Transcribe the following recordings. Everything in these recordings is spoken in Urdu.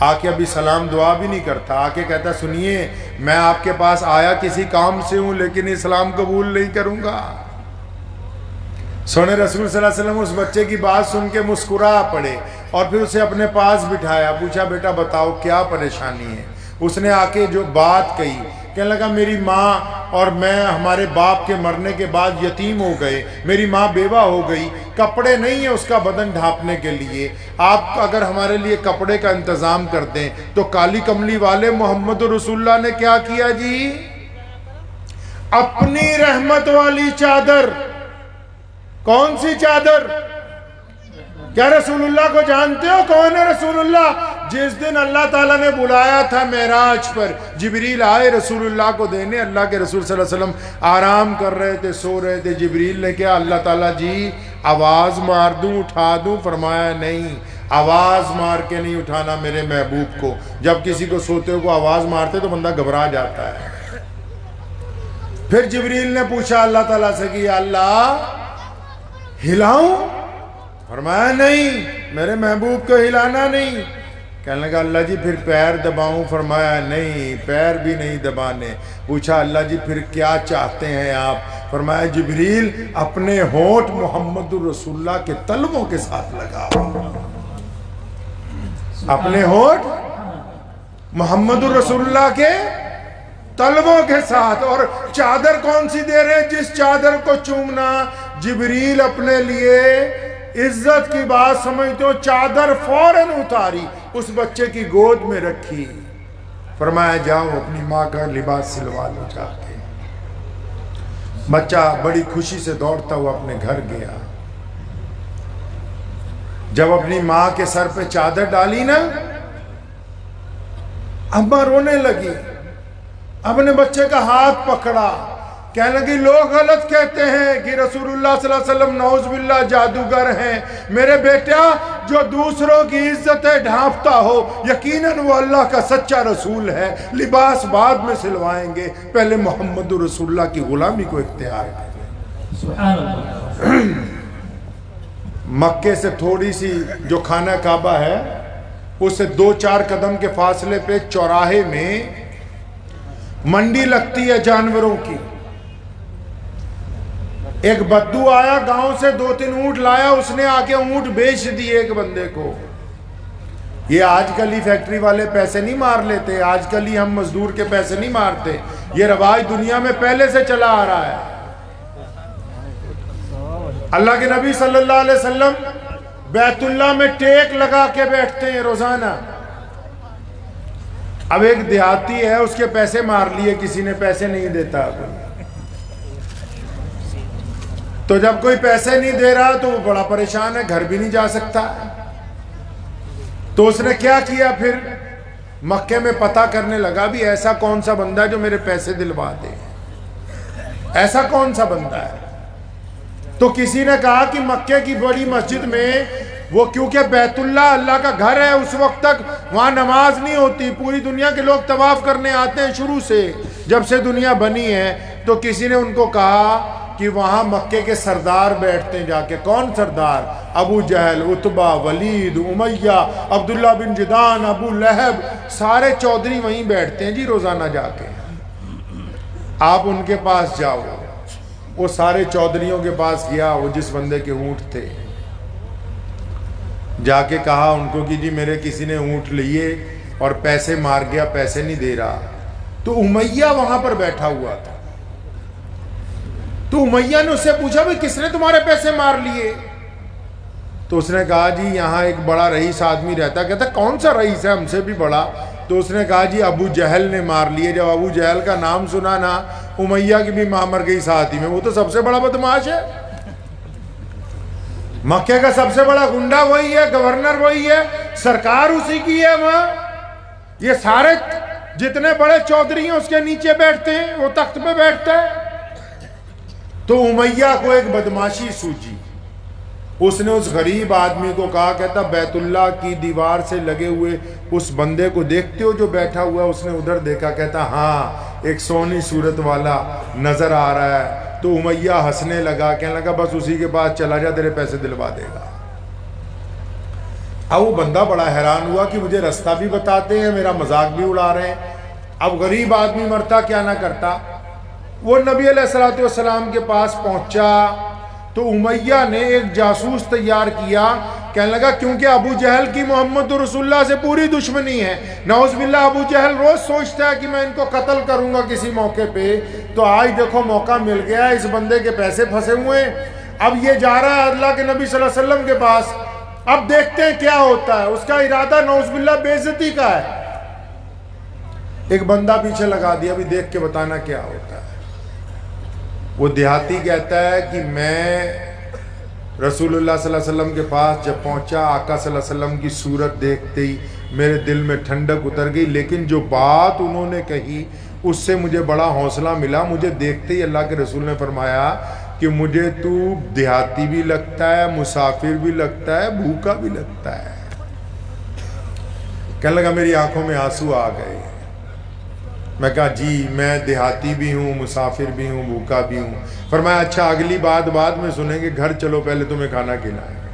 آ کے ابھی سلام دعا بھی نہیں کرتا، آ کے کہتا سنیے میں آپ کے پاس آیا کسی کام سے ہوں لیکن اسلام قبول نہیں کروں گا۔ سونے رسول صلی اللہ علیہ وسلم اس بچے کی بات سن کے مسکرا پڑے اور پھر اسے اپنے پاس بٹھایا، پوچھا بیٹا بتاؤ کیا پریشانی ہے؟ اس نے آ کے جو بات کہی، کہنے لگا میری ماں اور میں ہمارے باپ کے مرنے کے بعد یتیم ہو گئے، میری ماں بیوہ ہو گئی، کپڑے نہیں ہیں اس کا بدن ڈھانپنے کے لیے، آپ اگر ہمارے لیے کپڑے کا انتظام کر دیں۔ تو کالی کملی والے محمد رسول اللہ نے کیا کیا جی؟ اپنی رحمت والی چادر۔ کون سی چادر؟ کیا رسول اللہ کو جانتے ہو کون ہے رسول اللہ؟ جس دن اللہ تعالیٰ نے بلایا تھا معراج پر، جبریل آئے رسول اللہ کو دینے، اللہ کے رسول صلی اللہ علیہ وسلم آرام کر رہے تھے، سو رہے تھے، جبریل نے کہا اللہ تعالیٰ جی آواز مار دوں اٹھا دوں؟ فرمایا نہیں، آواز مار کے نہیں اٹھانا میرے محبوب کو۔ جب کسی کو سوتے ہو کو آواز مارتے تو بندہ گھبرا جاتا ہے۔ پھر جبریل نے پوچھا اللہ تعالیٰ سے کہ یا اللہ ہلاؤں؟ فرمایا نہیں، میرے محبوب کو ہلانا نہیں۔ کہنے لگا اللہ جی پھر پیر دباؤں؟ فرمایا نہیں، پیر بھی نہیں دبانے۔ پوچھا اللہ جی پھر کیا چاہتے ہیں آپ؟ فرمایا جبریل اپنے ہونٹ محمد الرسول اللہ کے تلووں کے ساتھ لگاؤ، اپنے ہونٹ محمد الرسول اللہ کے تلووں کے ساتھ۔ اور چادر کون سی دے رہے ہیں؟ جس چادر کو چومنا جبریل اپنے لیے عزت کی بات سمجھتے ہو، چادر فوراً اتاری، اس بچے کی گود میں رکھی، فرمایا جاؤ اپنی ماں کا لباس سلوا لو جا کے۔ بچہ بڑی خوشی سے دوڑتا ہوا اپنے گھر گیا۔ جب اپنی ماں کے سر پہ چادر ڈالی نا، اماں رونے لگی، اپنے بچے کا ہاتھ پکڑا، کہنے لگی لوگ غلط کہتے ہیں کہ رسول اللہ صلی اللہ علیہ وسلم نعوذ باللہ جادوگر ہیں۔ میرے بیٹا جو دوسروں کی عزتیں ڈھانپتا ہو یقیناً وہ اللہ کا سچا رسول ہے۔ لباس بعد میں سلوائیں گے، پہلے محمد رسول اللہ کی غلامی کو اختیار کریں۔ سبحان اللہ۔ مکے سے تھوڑی سی جو خانہ کعبہ ہے اس سے 2-4 قدم کے فاصلے پہ چوراہے میں منڈی لگتی ہے جانوروں کی۔ ایک بدو آیا گاؤں سے، 2-3 اونٹ لایا، اس نے آ کے اونٹ بیچ دیے ایک بندے کو۔ یہ آج کل ہی فیکٹری والے پیسے نہیں مار لیتے، آج کل ہی ہم مزدور کے پیسے نہیں مارتے، یہ رواج دنیا میں پہلے سے چلا آ رہا ہے۔ اللہ کے نبی صلی اللہ علیہ وسلم بیت اللہ میں ٹیک لگا کے بیٹھتے ہیں روزانہ۔ اب ایک دیہاتی ہے، اس کے پیسے مار لیے کسی نے، پیسے نہیں دیتا، تو جب کوئی پیسے نہیں دے رہا تو وہ بڑا پریشان ہے، گھر بھی نہیں جا سکتا۔ تو اس نے کیا کیا، پھر مکے میں پتہ کرنے لگا بھی ایسا کون سا بندہ ہے جو میرے پیسے دلوا دے، ایسا کون سا بندہ ہے۔ تو کسی نے کہا کہ مکے کی بڑی مسجد میں وہ کیونکہ بیت اللہ اللہ کا گھر ہے، اس وقت تک وہاں نماز نہیں ہوتی، پوری دنیا کے لوگ طواف کرنے آتے ہیں شروع سے، جب سے دنیا بنی ہے۔ تو کسی نے ان کو کہا کہ وہاں مکے کے سردار بیٹھتے ہیں جا کے۔ کون سردار؟ ابو جہل، عتبہ، ولید، امیہ، عبداللہ بن جدان، ابو لہب، سارے چودھری وہیں بیٹھتے ہیں جی روزانہ جا کے۔ آپ ان کے پاس جاؤ۔ وہ سارے چودھریوں کے پاس گیا، وہ جس بندے کے اونٹ تھے، جا کے کہا ان کو کہ جی میرے کسی نے اونٹ لیے اور پیسے مار گیا، پیسے نہیں دے رہا۔ تو امیہ وہاں پر بیٹھا ہوا تھا، تو امیہ نے اس سے پوچھا بھی کس نے تمہارے پیسے مار لیے؟ تو اس نے کہا جی یہاں ایک بڑا رئیس آدمی رہتا۔ کہتا کون سا رئیس ہے ہم سے بھی بڑا؟ تو اس نے کہا جی ابو جہل نے مار لیے۔ جب ابو جہل کا نام سنا نا، امیہ کی بھی ماں مر گئی ساتھ ہی میں، وہ تو سب سے بڑا بدماش ہے، مکے کا سب سے بڑا گنڈا وہی ہے، گورنر وہی ہے، سرکار اسی کی ہے وہاں، یہ سارے جتنے بڑے چودھری ہیں اس کے نیچے بیٹھتے ہیں، وہ تخت پہ بیٹھتا ہے۔ تو امیہ کو ایک بدماشی سوجی، اس نے اس غریب آدمی کو کہا، کہتا بیت اللہ کی دیوار سے لگے ہوئے اس بندے کو دیکھتے ہو جو بیٹھا ہوا ہے؟ اس نے ادھر دیکھا، کہتا ہاں ایک سونی صورت والا نظر آ رہا ہے۔ تو امیہ ہنسنے لگا، کہنے لگا بس اسی کے پاس چلا جا، تیرے پیسے دلوا دے گا۔ اب وہ بندہ بڑا حیران ہوا کہ مجھے رستہ بھی بتاتے ہیں، میرا مذاق بھی اڑا رہے ہیں، اب غریب آدمی مرتا کیا نہ کرتا۔ وہ نبی علیہ السلام کے پاس پہنچا تو امیہ نے ایک جاسوس تیار کیا، کہنے لگا کیونکہ ابو جہل کی محمد رسول اللہ سے پوری دشمنی ہے، نعوذ باللہ ابو جہل روز سوچتا ہے کہ میں ان کو قتل کروں گا کسی موقع پہ، تو آج دیکھو موقع مل گیا، اس بندے کے پیسے پھنسے ہوئے ہیں، اب یہ جا رہا ہے اللہ کے نبی صلی اللہ علیہ وسلم کے پاس، اب دیکھتے ہیں کیا ہوتا ہے۔ اس کا ارادہ نعوذ باللہ بے عزتی کا ہے۔ ایک بندہ پیچھے لگا دیا، ابھی دیکھ کے بتانا کیا ہوتا ہے۔ وہ دیہاتی کہتا ہے کہ میں رسول اللہ صلی اللہ علیہ وسلم کے پاس جب پہنچا، آقا صلی اللہ علیہ وسلم کی صورت دیکھتے ہی میرے دل میں ٹھنڈک اتر گئی، لیکن جو بات انہوں نے کہی اس سے مجھے بڑا حوصلہ ملا۔ مجھے دیکھتے ہی اللہ کے رسول نے فرمایا کہ مجھے تو دیہاتی بھی لگتا ہے، مسافر بھی لگتا ہے، بھوکا بھی لگتا ہے۔ کہنے لگا میری آنکھوں میں آنسو آ گئے۔ میں کہا جی میں دیہاتی بھی ہوں، مسافر بھی ہوں، بھوکا بھی ہوں۔ فرمایا اچھا اگلی بات بعد میں سنیں گے، گھر چلو پہلے تمہیں کھانا کھلائیں گے۔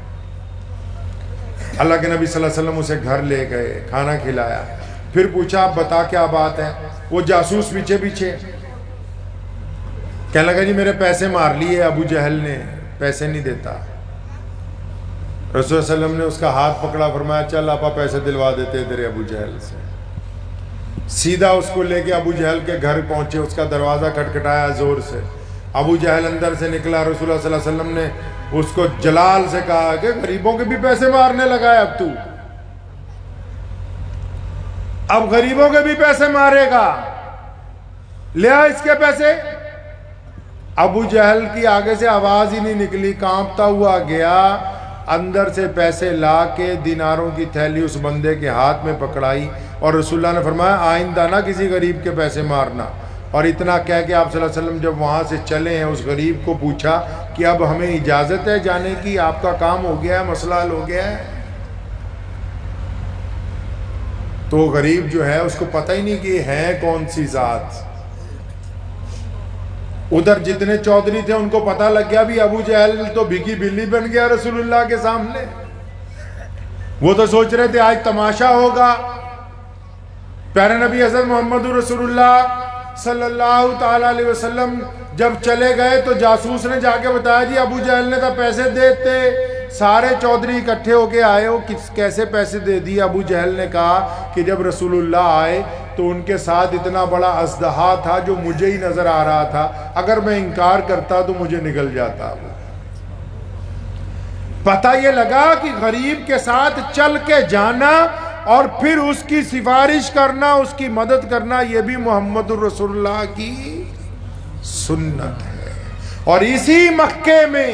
اللہ کے نبی صلی اللہ علیہ وسلم اسے گھر لے گئے، کھانا کھلایا، پھر پوچھا آپ بتا کیا بات ہے۔ وہ جاسوس پیچھے پیچھے کہنے لگا جی میرے پیسے مار لیے ابو جہل نے، پیسے نہیں دیتا۔ رسول صلی اللہ علیہ وسلم نے اس کا ہاتھ پکڑا، فرمایا چل آپا پیسے دلوا دیتے تیرے ابو جہل سے۔ سیدھا اس کو لے کے ابو جہل کے گھر پہنچے، اس کا دروازہ کھٹکھٹایا زور سے، ابو جہل اندر سے نکلا۔ رسول اللہ صلی اللہ علیہ وسلم نے اس کو جلال سے کہا کہ غریبوں کے بھی پیسے مارنے لگا ہے اب تو، اب غریبوں کے بھی پیسے مارے گا، لیا اس کے پیسے۔ ابو جہل کی آگے سے آواز ہی نہیں نکلی، کانپتا ہوا گیا، اندر سے پیسے لا کے دیناروں کی تھیلی اس بندے کے ہاتھ میں پکڑائی، اور رسول اللہ نے فرمایا آئندہ نہ کسی غریب کے پیسے مارنا۔ اور اتنا کہہ کے آپ صلی اللہ علیہ وسلم جب وہاں سے چلے ہیں، اس غریب کو پوچھا کہ اب ہمیں اجازت ہے جانے کی، آپ کا کام ہو گیا ہے، مسئلہ حل ہو گیا ہے؟ تو غریب جو ہے اس کو پتہ ہی نہیں کہ ہے کون سی ذات۔ ادھر جتنے چودھری تھے ان کو پتہ لگ گیا بھی ابو جہل تو بھیگی بلی بن گیا رسول اللہ کے سامنے۔ وہ تو سوچ رہے تھے آج تماشا ہوگا۔ پیارے نبی حضرت محمد رسول اللہ صلی اللہ تعالی علیہ وسلم جب چلے گئے تو جاسوس نے جا کے بتایا جی ابو جہل نے تو پیسے دیتے۔ سارے چودھری اکٹھے ہو کے آئے، ہو کیسے پیسے دے دیے؟ ابو جہل نے کہا کہ جب رسول اللہ آئے تو ان کے ساتھ اتنا بڑا اژدہا تھا جو مجھے ہی نظر آ رہا تھا، اگر میں انکار کرتا تو مجھے نگل جاتا۔ پتہ یہ لگا کہ غریب کے ساتھ چل کے جانا اور پھر اس کی سفارش کرنا، اس کی مدد کرنا، یہ بھی محمد الرسول اللہ کی سنت ہے۔ اور اسی مکے میں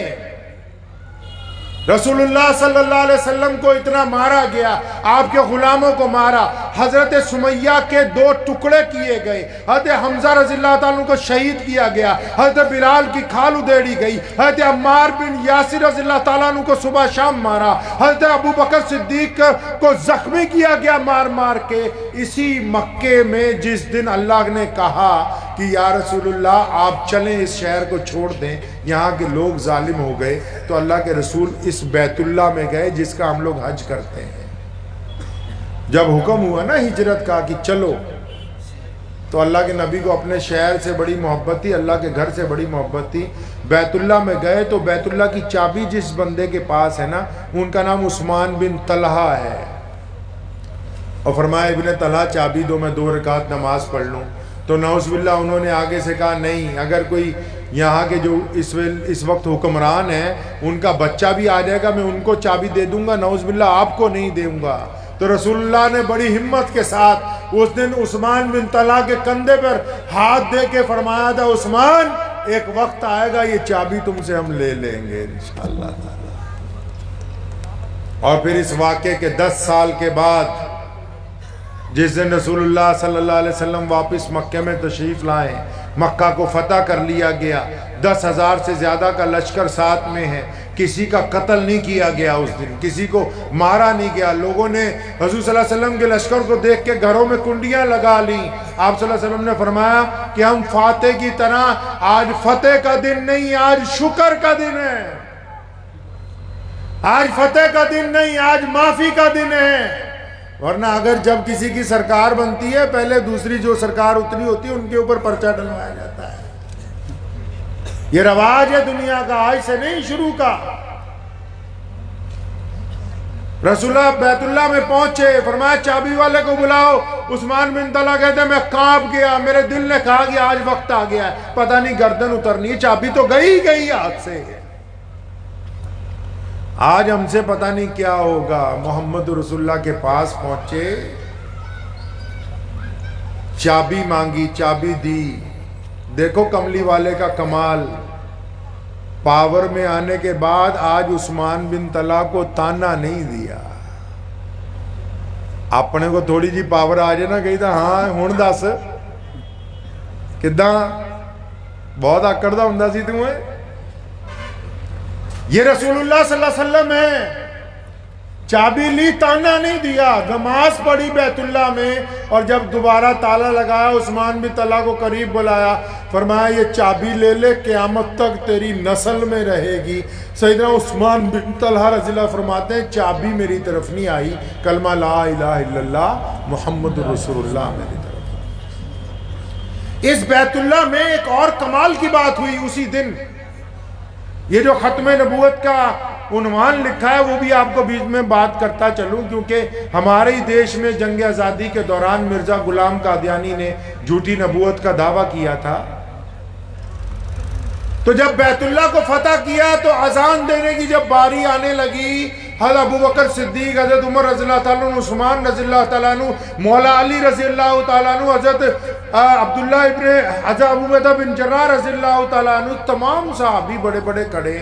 رسول اللہ صلی اللہ علیہ وسلم کو اتنا مارا گیا، آپ کے غلاموں کو مارا، حضرت سمیہ کے 2 ٹکڑے کیے گئے، حضرت حمزہ رضی اللہ تعالیٰ کو شہید کیا گیا، حضرت بلال کی کھال ادھیڑی گئی، حضرت عمار بن یاسر رضی اللہ تعالیٰ کو صبح شام مارا، حضرت ابو بکر صدیق کو زخمی کیا گیا مار مار کے۔ اسی مکے میں جس دن اللہ نے کہا کہ یا رسول اللہ آپ چلیں اس شہر کو چھوڑ دیں، یہاں کے لوگ ظالم ہو گئے، تو اللہ کے رسول اس بیت اللہ میں گئے جس کا ہم لوگ حج کرتے ہیں۔ جب حکم ہوا نا ہجرت کا کہ چلو، تو اللہ کے نبی کو اپنے شہر سے بڑی محبت تھی، اللہ کے گھر سے بڑی محبت تھی۔ بیت اللہ میں گئے تو بیت اللہ کی چابی جس بندے کے پاس ہے نا، ان کا نام عثمان بن طلحہ ہے، اور فرمایا ابن طلحہ چابی دو، میں 2 رکعت نماز پڑھ لوں۔ تو نعوذ باللہ انہوں نے آگے سے کہا نہیں، اگر کوئی یہاں کے جو اس وقت حکمران ہیں ان کا بچہ بھی آ جائے گا میں ان کو چابی دے دوں گا، نعوذ باللہ آپ کو نہیں دوں گا۔ تو رسول اللہ نے بڑی ہمت کے ساتھ اس دن عثمان بن طلحہ کے کندھے پر ہاتھ دے کے فرمایا تھا عثمان ایک وقت آئے گا یہ چابی تم سے ہم لے لیں گے انشاءاللہ تعالی۔ اور پھر اس واقعے کے 10 سال کے بعد جس دن رسول اللہ صلی اللہ علیہ وسلم واپس مکہ میں تشریف لائے، مکہ کو فتح کر لیا گیا، 10,000 سے زیادہ کا لشکر ساتھ میں ہے، کسی کا قتل نہیں کیا گیا، اس دن کسی کو مارا نہیں گیا۔ لوگوں نے حضور صلی اللہ علیہ وسلم کے لشکر کو دیکھ کے گھروں میں کنڈیاں لگا لیں۔ آپ صلی اللہ علیہ وسلم نے فرمایا کہ ہم فاتح کی طرح آج فتح کا دن نہیں، آج شکر کا دن ہے۔ آج فتح کا دن نہیں، آج معافی کا دن ہے۔ ورنہ اگر جب کسی کی سرکار بنتی ہے پہلے دوسری جو سرکار اتری ہوتی ہے ان کے اوپر پرچہ ڈلوایا جاتا ہے۔ یہ رواج ہے دنیا کا، آج سے نہیں شروع کا۔ رسول اللہ بیت اللہ میں پہنچے، فرمایا چابی والے کو بلاؤ۔ عثمان بن طلحہ کہتے ہیں میں کانپ گیا، میرے دل نے کہا کہ آج وقت آ گیا ہے، پتہ نہیں گردن اترنی ہے، چابی تو گئی ہاتھ سے۔ آج ہم سے پتہ نہیں کیا ہوگا۔ محمد رسول اللہ کے پاس پہنچے، چابی مانگی، چابی دی۔ دیکھو کملی والے کا کمال، پاور میں آنے کے بعد آج عثمان بن طلحہ کو تانا نہیں دیا۔ اپنے کو تھوڑی جی پاور آ جائے نا، کہی تھا ہاں ہن دس کداں بہت آکڑ دا ہوندا سی تمہیں۔ یہ رسول اللہ صلی اللہ علیہ وسلم ہے، چابی لی تانا نہیں دیا، نماز پڑھی بیت اللہ میں، اور جب دوبارہ تالا لگایا عثمان بن طلحہ کو قریب بلایا، فرمایا یہ چابی لے لے، قیامت تک تیری نسل میں رہے گی۔ سیدنا عثمان بن طلحہ رضی اللہ فرماتے ہیں چابی میری طرف نہیں آئی، کلمہ لا الہ الا اللہ محمد رسول اللہ میری طرف۔ اس بیت اللہ میں ایک اور کمال کی بات ہوئی اسی دن۔ یہ جو ختم نبوت کا عنوان لکھا ہے وہ بھی آپ کو بیچ میں بات کرتا چلوں، کیونکہ ہمارے ہی دیش میں جنگ آزادی کے دوران مرزا غلام قادیانی نے جھوٹی نبوت کا دعویٰ کیا تھا۔ تو جب بیت اللہ کو فتح کیا تو اذان دینے کی جب باری آنے لگی، حضرت ابو بکر صدیق، حضرت عمر رضی اللہ تعالیٰ عنہ، عثمان رضی اللہ تعالیٰ عنہ، مولا علی رضی اللہ تعالیٰ عنہ، حضرت عبداللہ ابن حضرت ابو عبیدہ بن جراح رضی اللہ تعالیٰ عنہ، تمام صحابی بڑے بڑے کھڑے۔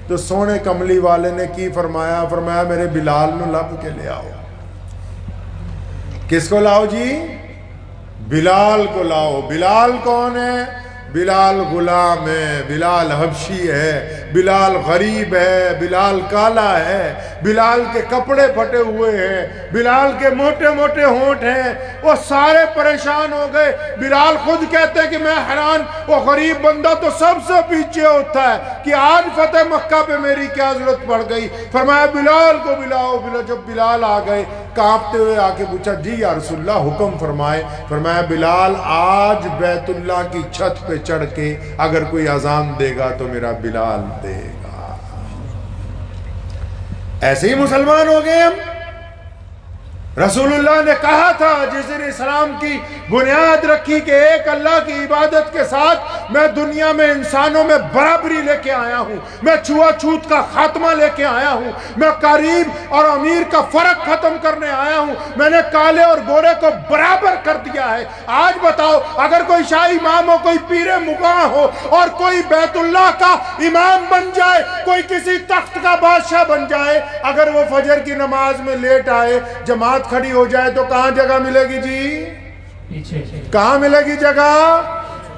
تو سونے کملی والے نے کی فرمایا، فرمایا میرے بلال نو لب کے لے آؤ۔ کس کو لاؤ جی؟ بلال کو لاؤ۔ بلال کون ہے؟ بلال غلام ہے، بلال حبشی ہے، بلال غریب ہے، بلال کالا ہے، بلال کے کپڑے پھٹے ہوئے ہیں، بلال کے موٹے موٹے ہونٹ ہیں۔ وہ سارے پریشان ہو گئے۔ بلال خود کہتے ہیں کہ میں حیران، وہ غریب بندہ تو سب سے پیچھے ہوتا ہے کہ آج فتح مکہ پہ میری کیا ضرورت پڑ گئی۔ فرمایا بلال کو بلاؤ۔ جب بلال آ گئے کانپتے ہوئے آ کے پوچھا جی یا رسول اللہ حکم فرمائے۔ فرمایا بلال آج بیت اللہ کی چھت پہ چڑھ کے اگر کوئی اذان دے گا تو میرا بلال دے گا۔ ایسے ہی مسلمان ہو گئے ہم۔ رسول اللہ نے کہا تھا جس دن اسلام کی بنیاد رکھی کہ ایک اللہ کی عبادت کے ساتھ میں دنیا میں انسانوں میں برابری لے کے آیا ہوں، میں چھوا چھوت کا خاتمہ لے کے آیا ہوں، میں غریب اور امیر کا فرق ختم کرنے آیا ہوں، میں نے کالے اور گورے کو برابر کر دیا ہے۔ آج بتاؤ اگر کوئی شاہی امام ہو، کوئی پیر مغاں ہو اور کوئی بیت اللہ کا امام بن جائے، کوئی کسی تخت کا بادشاہ بن جائے، اگر وہ فجر کی نماز میں لیٹ آئے، جماعت کھڑی ہو جائے تو کہاں جگہ ملے گی جی؟ پیچھے۔ کہاں ملے گی جگہ؟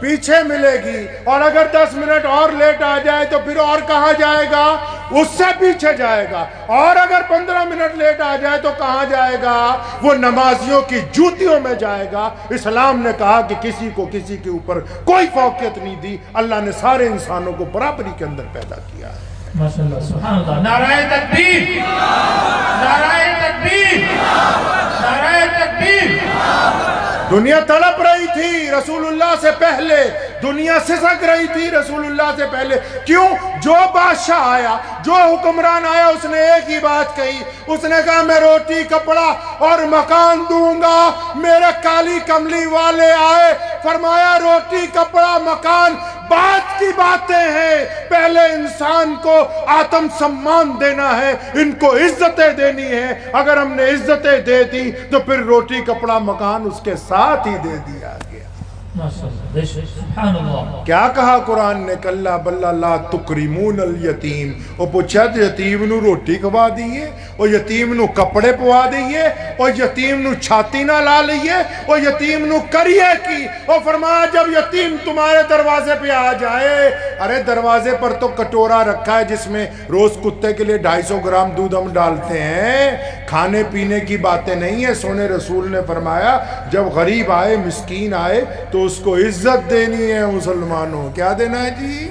پیچھے ملے گی۔ اور اگر 10 منٹ اور لیٹ آ جائے تو پھر اور کہاں جائے گا؟ اس سے پیچھے جائے گا۔ اور اگر 15 منٹ لیٹ آ جائے تو کہاں جائے گا؟ وہ نمازیوں کی جوتیوں میں جائے گا۔ اسلام نے کہا کہ کسی کو کسی کے اوپر کوئی فوقیت نہیں دی، اللہ نے سارے انسانوں کو برابری کے اندر پیدا کیا ہے۔ ماشاءاللہ، سبحان اللہ، نعرہ تکبیر، نعرہ تکبیر، نعرہ تکبیر۔ دنیا تڑپ رہی تھی رسول اللہ سے پہلے، دنیا سسک رہی تھی رسول اللہ سے پہلے۔ کیوں؟ جو بادشاہ آیا، جو حکمران آیا، اس نے ایک ہی بات کہی، اس نے کہا میں روٹی کپڑا اور مکان دوں گا۔ میرے کالی کملی والے آئے، فرمایا روٹی کپڑا مکان بعد کی باتیں ہیں، پہلے انسان کو آتم سمان دینا ہے، ان کو عزتیں دینی ہے۔ اگر ہم نے عزتیں دے دی تو پھر روٹی کپڑا مکان اس کے ساتھ ہی دے دیا گیا۔ سبحان اللہ۔ کیا کہا قرآن نے؟ کلا بلا لا تکرمون الیتیم۔ وہ پوچھا یتیم نو روٹی کھوا دیئے، اور یتیم نو کپڑے پوا دیئے، اور یتیم نو چھاتی نہ لا لئیے، اور یتیم نو کریے کی۔ اور فرمایا جب یتیم تمہارے دروازے پہ آ جائے، ارے دروازے پر تو کٹورا رکھا ہے جس میں روز کتے کے لیے 250 گرام دودھ ہم ڈالتے ہیں، کھانے پینے کی باتیں نہیں ہیں۔ سونے رسول نے فرمایا جب غریب آئے، مسکین آئے تو اس کو عزت دینی ہے۔ مسلمانوں کیا دینا ہے جی؟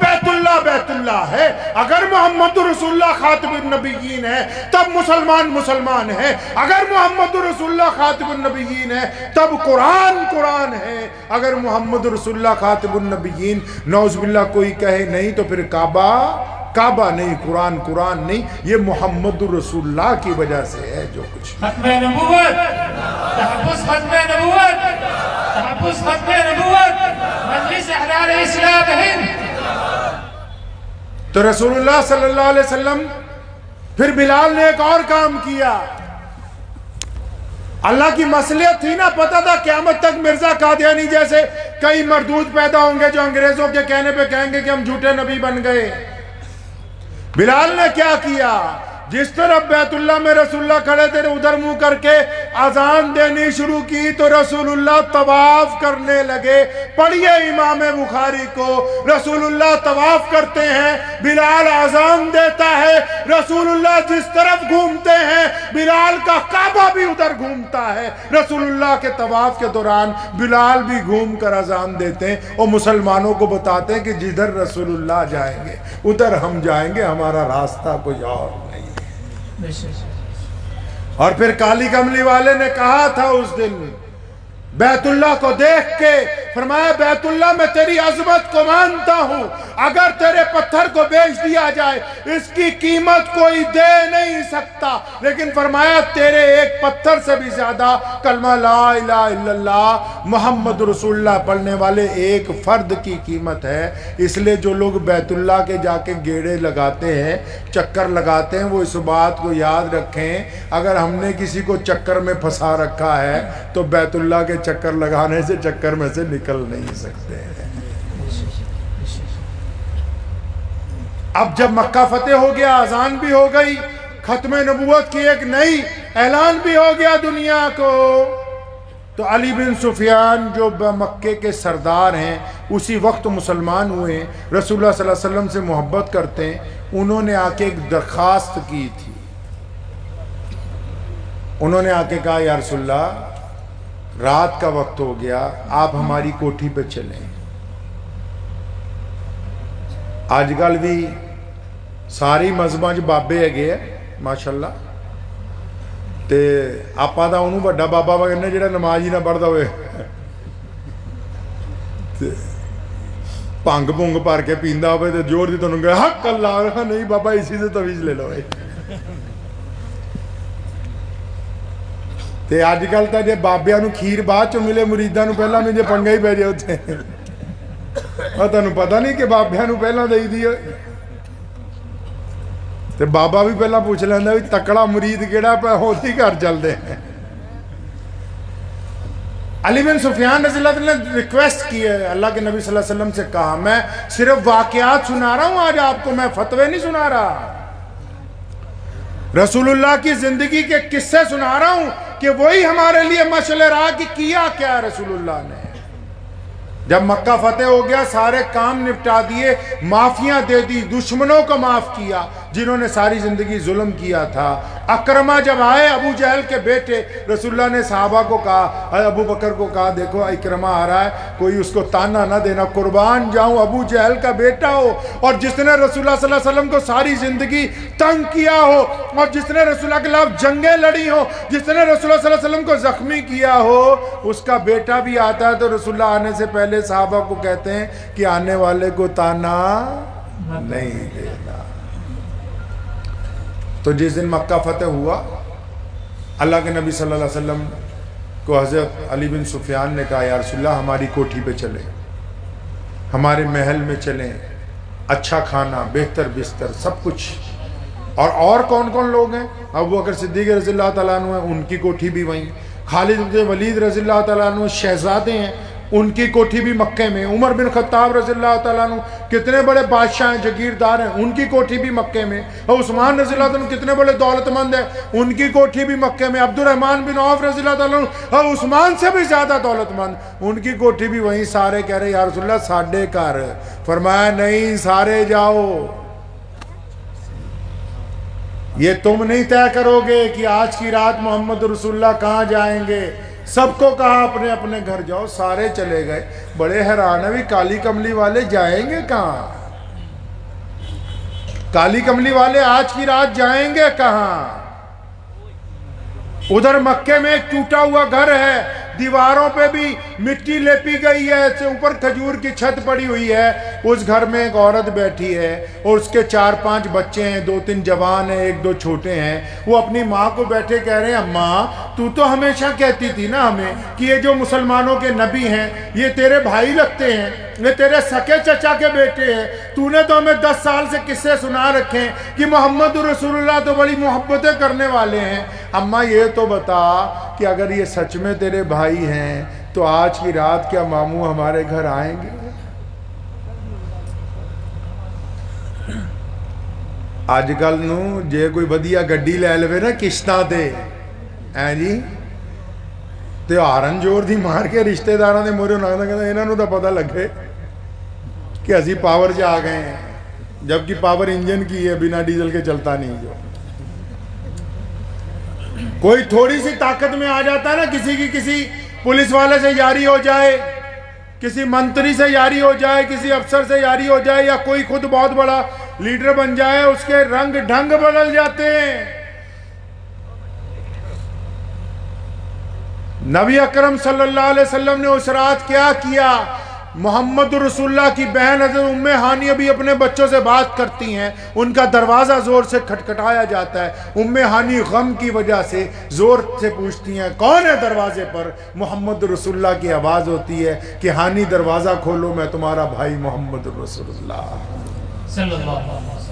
بیت اللہ ہے. اگر محمد رسول اللہ خاتم النبیین ہے تب مسلمان ہے. اگر محمد رسول اللہ خاتم النبیین ہے تب قرآن ہے. اگر محمد رسول اللہ خاتم النبیین نعوذ باللہ کوئی کہے نہیں تو پھر کعبہ نہیں، قرآن نہیں. یہ محمد رسول اللہ کی وجہ سے ہے جو کچھ. ختم نبوت، تحفظ ختم نبوت، تحفظ ختم نبوت، مجلس احرار اسلام ہند. تو رسول اللہ صلی اللہ علیہ وسلم پھر بلال نے ایک اور کام کیا. اللہ کی مصلحت تھی نا، پتہ تھا قیامت تک مرزا قادیانی جیسے کئی مردود پیدا ہوں گے جو انگریزوں کے کہنے پہ کہیں گے کہ ہم جھوٹے نبی بن گئے. بلال نے کیا کیا؟ جس طرف بیت اللہ میں رسول اللہ کھڑے تھے ادھر منہ کر کے اذان دینی شروع کی تو رسول اللہ طواف کرنے لگے. پڑھیے امام بخاری کو، رسول اللہ طواف کرتے ہیں، بلال اذان دیتا ہے. رسول اللہ جس طرف گھومتے ہیں بلال کا کعبہ بھی ادھر گھومتا ہے. رسول اللہ کے طواف کے دوران بلال بھی گھوم کر اذان دیتے ہیں اور مسلمانوں کو بتاتے ہیں کہ جدھر رسول اللہ جائیں گے ادھر ہم جائیں گے، ہمارا راستہ کوئی اور نہیں. اور پھر کالی کملی والے نے کہا تھا اس دن بیت اللہ کو دیکھ کے، فرمایا بیت اللہ میں تیری عظمت کو مانتا ہوں، اگر تیرے پتھر کو بیچ دیا جائے اس کی قیمت کوئی دے نہیں سکتا، لیکن فرمایا تیرے ایک پتھر سے بھی زیادہ کلمہ لا الہ الا اللہ محمد رسول اللہ پڑھنے والے ایک فرد کی قیمت ہے. اس لیے جو لوگ بیت اللہ کے جا کے گیڑے لگاتے ہیں، چکر لگاتے ہیں، وہ اس بات کو یاد رکھیں اگر ہم نے کسی کو چکر میں پھنسا رکھا ہے تو بیت اللہ کے چکر لگانے سے چکر میں سے نکل نہیں سکتے ہیں. اب جب مکہ فتح ہو گیا، اذان بھی ہو گئی، ختم نبوت کی ایک نئی اعلان بھی ہو گیا دنیا کو، تو علی بن سفیان جو مکے کے سردار ہیں اسی وقت مسلمان ہوئے، رسول اللہ صلی اللہ علیہ وسلم سے محبت کرتے ہیں. انہوں نے آ کے ایک درخواست کی تھی. انہوں نے آ کے کہا یا رسول اللہ رات کا وقت ہو گیا، آپ ہماری کوٹھی پہ چلیں. آج کل بھی ساری مذہباں چ بابے ہے ماشاءاللہ، تے آپا دا انہوں بڑا بابا کہنے جڑا نماز ہی نہ پڑھدا ہوئے، پنگ پونگ پار کے پیندا ہوئے تے جوڑ دی تانوں کہ حق اللہ رہا نہیں بابا اسی سے تویز لے لو. تے آج کل تا جے بابیاں نو کھیر بعد چ ملے مریداں نو پہلا میں جے پنگا ہی پہ جائے ہوتے ہیں. اور تانوں پتہ نہیں کہ بابیاں نو پہلا دئی دی ہوئے تے بابا بھی پہلا پوچھ لینا بھی تکڑا مرید کیڑا پہ ہوتی گھر چل دے ہیں. علی بن سفیان رضی اللہ عنہ نے ریکویسٹ کی ہے، اللہ کے نبی صلی اللہ علیہ وسلم سے کہا میں صرف واقعات سنا رہا ہوں آج آپ کو، میں فتوے نہیں سنا رہا، رسول اللہ کی زندگی کے قصے سنا رہا ہوں کہ وہی ہمارے لیے مشعل راہ کی کیا کیا رسول اللہ نے. جب مکہ فتح ہو گیا سارے کام نپٹا دیے، معافیاں دے دی، دشمنوں کو معاف کیا جنہوں نے ساری زندگی ظلم کیا تھا. اکرمہ جب آئے ابو جہل کے بیٹے، رسول اللہ نے صحابہ کو کہا، ابو بکر کو کہا دیکھو اکرمہ آ رہا ہے، کوئی اس کو تانا نہ دینا، قربان جاؤں ابو جہل کا بیٹا ہو اور جس نے رسول اللہ صلی اللہ علیہ وسلم کو ساری زندگی تنگ کیا ہو اور جس نے رسول اللہ کے خلاف جنگیں لڑی ہو، جس نے رسول اللہ صلی اللہ علیہ وسلم کو زخمی کیا ہو، اس کا بیٹا بھی آتا ہے تو رسول اللہ آنے سے پہلے صحابہ کو کہتے ہیں کہ آنے والے کو تانا نہیں دینا. تو جس دن مکہ فتح ہوا، اللہ کے نبی صلی اللہ علیہ وسلم کو حضرت علی بن سفیان نے کہا یا رسول اللہ ہماری کوٹھی پہ چلیں، ہمارے محل میں چلیں، اچھا کھانا، بہتر بستر، سب کچھ. اور کون کون لوگ ہیں؟ ابو بکر صدیق رضی اللہ تعالیٰ عنہ ہیں، ان کی کوٹھی بھی وہیں. خالد بن ولید رضی اللہ تعالیٰ عنہ شہزادے ہیں، ان کی کوٹھی بھی مکے میں. عمر بن خطاب رضی اللہ تعالیٰ عنہ کتنے بڑے بادشاہ ہیں، جگیردار ہیں، ان کی کوٹھی بھی مکے میں. اور عثمان رضی اللہ عنہ کتنے بڑے دولت مند ہیں، ان کی کوٹھی بھی مکے میں. عبد الرحمن بن عوف رضی اللہ تعالیٰ عنہ اور عثمان سے بھی زیادہ دولت مند، ان کی کوٹھی بھی وہیں. سارے کہہ رہے یا رسول اللہ ساڈے گھر. فرمایا نہیں، سارے جاؤ، یہ تم نہیں طے کرو گے کہ آج کی رات محمد رسول اللہ کہاں جائیں گے. سب کو کہا اپنے اپنے گھر جاؤ، سارے چلے گئے. بڑے حیران ہے بھی کالی کملی والے جائیں گے کہاں؟ کالی کملی والے آج کی رات جائیں گے کہاں؟ ادھر مکے میں ایک ٹوٹا ہوا گھر ہے، دیواروں پہ بھی مٹی لیپی گئی ہے، اوپر کھجور کی چھت پڑی ہوئی ہے، اس گھر میں ایک عورت بیٹھی ہے اور اس کے 4-5 بچے ہیں، 2-3 جوان ہیں، 1-2 چھوٹے ہیں۔ وہ اپنی ماں کو بیٹھے کہہ رہے ہیں اماں تو ہمیشہ کہتی تھی نا ہمیں کہ یہ جو مسلمانوں کے نبی ہیں یہ تیرے بھائی لگتے ہیں، یہ تیرے سکے چچا کے بیٹے ہیں، تو نے تو ہمیں 10 سال سے قصے سنا رکھے ہیں کہ محمد رسول اللہ تو بڑی محبتیں کرنے والے ہیں۔ اماں یہ تو بتا کہ اگر یہ سچ میں تیرے بھائی ہیں تو آج کی رات کیا ماموں ہمارے گھر آئیں گے؟ آج کل نو جے کوئی بدیا گڈی لے لے نا قسطاں تے جی تے ہارن جوڑ دی مار کے رشتہ داراں دے مورے نہ کہندا انہاں نوں تاں پتہ لگے کہ اسی پاور چ آ گئے ہیں، جبکہ پاور انجن کی ہے، بنا ڈیزل کے چلتا نہیں۔ جو کوئی تھوڑی سی طاقت میں آ جاتا ہے نا، کسی پولیس والے سے یاری ہو جائے، کسی منتری سے یاری ہو جائے، کسی افسر سے یاری ہو جائے، یا کوئی خود بہت بڑا لیڈر بن جائے، اس کے رنگ ڈھنگ بدل جاتے ہیں۔ نبی اکرم صلی اللہ علیہ وسلم نے اس رات کیا کیا؟ محمد رسول اللہ کی بہن حضرت ام ہانی ابھی اپنے بچوں سے بات کرتی ہیں، ان کا دروازہ زور سے کھٹکھٹایا جاتا ہے، ام ہانی غم کی وجہ سے زور سے پوچھتی ہیں کون ہے دروازے پر؟ محمد رسول اللہ کی آواز ہوتی ہے کہ ہانی دروازہ کھولو، میں تمہارا بھائی محمد رسول اللہ صلی اللہ علیہ وسلم۔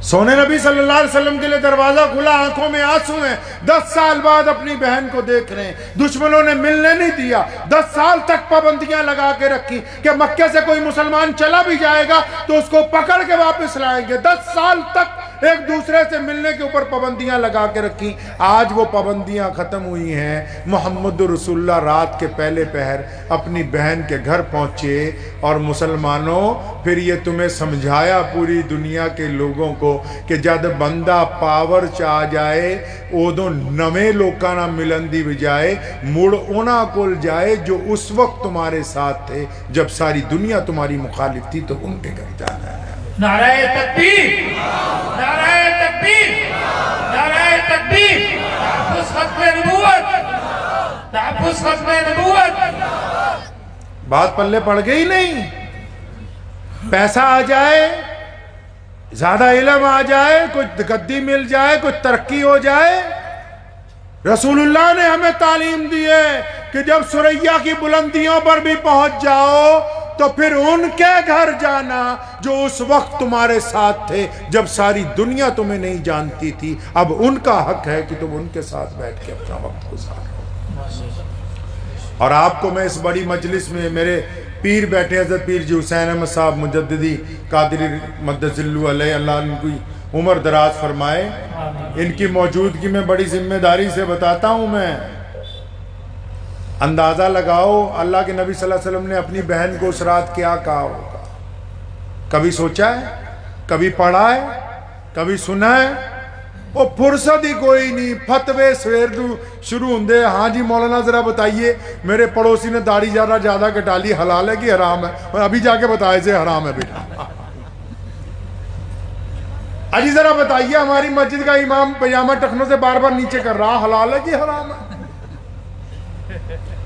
سونے نبی صلی اللہ علیہ وسلم کے لیے دروازہ کھلا، آنکھوں میں آنسو ہیں، 10 سال بعد اپنی بہن کو دیکھ رہے ہیں، دشمنوں نے ملنے نہیں دیا، 10 سال تک پابندیاں لگا کے رکھی کہ مکے سے کوئی مسلمان چلا بھی جائے گا تو اس کو پکڑ کے واپس لائیں گے، 10 سال تک ایک دوسرے سے ملنے کے اوپر پابندیاں لگا کے رکھی۔ آج وہ پابندیاں ختم ہوئی ہیں، محمد رسول اللہ رات کے پہلے پہر اپنی بہن کے گھر پہنچے، اور مسلمانوں پھر یہ تمہیں سمجھایا پوری دنیا کے لوگوں کو کہ جد بندہ پاور چاہ جائے ادو نویں لوکاں نہ ملن دی بجائے مڑ انہاں کول جائے جو اس وقت تمہارے ساتھ تھے جب ساری دنیا تمہاری مخالف تھی، تو ان کے گھر جانا ہے۔ نعرہ تکبیر، نعرہ تکبیر، نعرہ تکبیر، تحفظ ختم نبوت، تحفظ ختم نبوت۔ بات پلے پڑ گئی نہیں؟ پیسہ آ جائے، زیادہ علم آ جائے، کچھ گدی مل جائے، کچھ ترقی ہو جائے، رسول اللہ نے ہمیں تعلیم دی ہے کہ جب ثریا کی بلندیوں پر بھی پہنچ جاؤ تو پھر ان کے گھر جانا جو اس وقت تمہارے ساتھ تھے جب ساری دنیا تمہیں نہیں جانتی تھی۔ اب ان کا حق ہے کہ تم ان کے ساتھ بیٹھ کے اپنا وقت گزارو۔ اور آپ کو میں اس بڑی مجلس میں میرے پیر بیٹھے حضرت پیر جی حسین احمد صاحب مجددی قادری مدد اللہ علیہ، اللہ ان کی عمر دراز فرمائے، ان کی موجودگی میں بڑی ذمہ داری سے بتاتا ہوں میں، اندازہ لگاؤ اللہ کے نبی صلی اللہ علیہ وسلم نے اپنی بہن کو اس رات کیا کہا ہوگا؟ کبھی سوچا ہے؟ کبھی پڑھا ہے؟ کبھی سنا ہے؟ وہ فرصت ہی کوئی نہیں، فتوے سویر شروع ہوندے، ہاں جی مولانا ذرا بتائیے میرے پڑوسی نے داڑھی زیادہ کٹا لی، حلال ہے کہ حرام ہے؟ اور ابھی جا کے بتائے سے حرام ہے بیٹا۔ اجی ذرا بتائیے ہماری مسجد کا امام پجامہ ٹخنوں سے بار بار نیچے کر رہا، حلال ہے کہ حرام ہے؟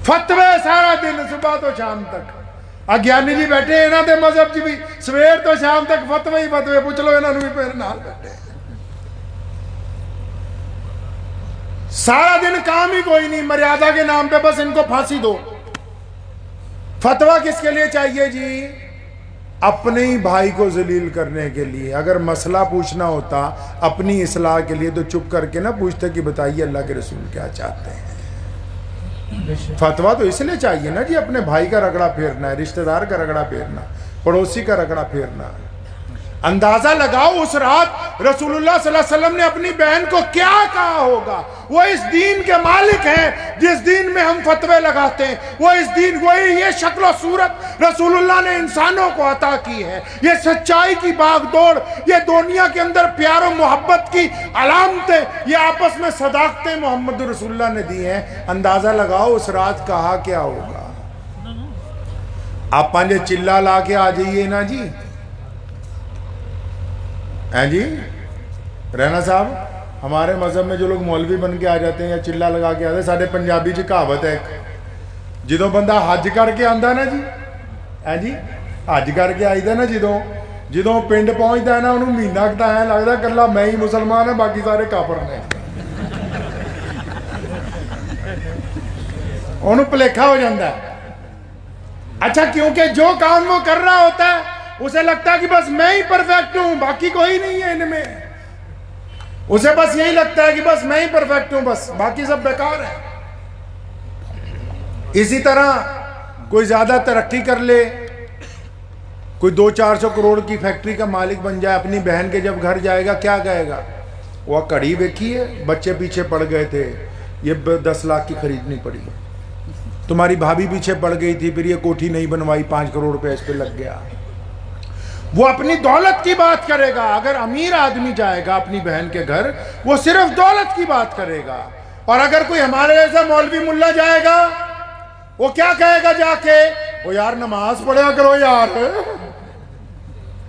فتوے سارا دن، صبح تو شام تک۔ اگیانی جی بیٹھے انہاں دے مذہب جی بھی سویر تو شام تک فتوے ہی فتوے، پوچھ لو انہاں نوں بھی پھر نال بیٹھے، سارا دن کام ہی کوئی نہیں، مریادہ کے نام پہ بس ان کو پھانسی دو۔ فتویٰ کس کے لیے چاہیے جی؟ اپنے ہی بھائی کو ذلیل کرنے کے لیے۔ اگر مسئلہ پوچھنا ہوتا اپنی اصلاح کے لیے تو چپ کر کے نہ پوچھتے کہ بتائیے اللہ کے رسول کیا چاہتے ہیں۔ فتویٰ تو اس لیے چاہیے نا جی، اپنے بھائی کا رگڑا پھیرنا ہے، رشتہ دار کا رگڑا پھیرنا، پڑوسی کا رگڑا پھیرنا۔ اندازہ لگاؤ اس رات رسول اللہ صلی اللہ علیہ وسلم نے اپنی بہن کو کیا کہا ہوگا۔ وہ اس دین کے مالک ہیں جس دین میں ہم فتوے لگاتے ہیں، وہ اس دین، وہی یہ شکل و صورت رسول اللہ نے انسانوں کو عطا کی ہے، یہ سچائی کی باغ دوڑ، یہ دنیا کے اندر پیار و محبت کی علامتیں، یہ آپس میں صداقتیں محمد رسول اللہ نے دی ہیں۔ اندازہ لگاؤ اس رات کہا کیا ہوگا۔ آپ پانچے چلا لا کے آ جائیے نا جی، ہیں جی رہنا صاحب، ہمارے مذہب میں جو لوگ مولوی بن کے آ جاتے ہیں یا چلا لگا کے آتے ہیں، سارے پنجابی جی کہاوت ہے جدوں بندہ حج کر کے آندا نا جی، ہیں جی حج کر کے آئی دا نا، جدوں پنڈ پہنچتا ہے نا انہوں مہینہ کتا ہے لگتا کلا میں ہی مسلمان ہوں باقی سارے کافر نے، انہوں پلیکھا ہو جاتا ہے۔ اچھا کیونکہ جو کام وہ کر رہا ہوتا ہے اسے لگتا ہے کہ بس میں ہی پرفیکٹ ہوں باقی کوئی نہیں ہے ان میں، اسے بس یہی لگتا ہے کہ بس میں ہی پرفیکٹ ہوں، بس باقی سب بیکار ہے۔ اسی طرح کوئی زیادہ ترقی کر لے، کوئی 200-400 کروڑ کی فیکٹری کا مالک بن جائے، اپنی بہن کے جب گھر جائے گا کیا کہے گا؟ وہ کڑی دیکھی ہے بچے پیچھے پڑ گئے تھے یہ 10 لاکھ کی خریدنی پڑی، تمہاری بھابھی پیچھے پڑ گئی تھی پھر یہ کوٹھی نہیں بنوائی 5 کروڑ روپے اس پہ لگ گیا۔ وہ اپنی دولت کی بات کرے گا، اگر امیر آدمی جائے گا اپنی بہن کے گھر وہ صرف دولت کی بات کرے گا، اور اگر کوئی ہمارے جیسا مولوی ملا جائے گا وہ کیا کہے گا جا کے؟ وہ یار نماز پڑھا کرو یار،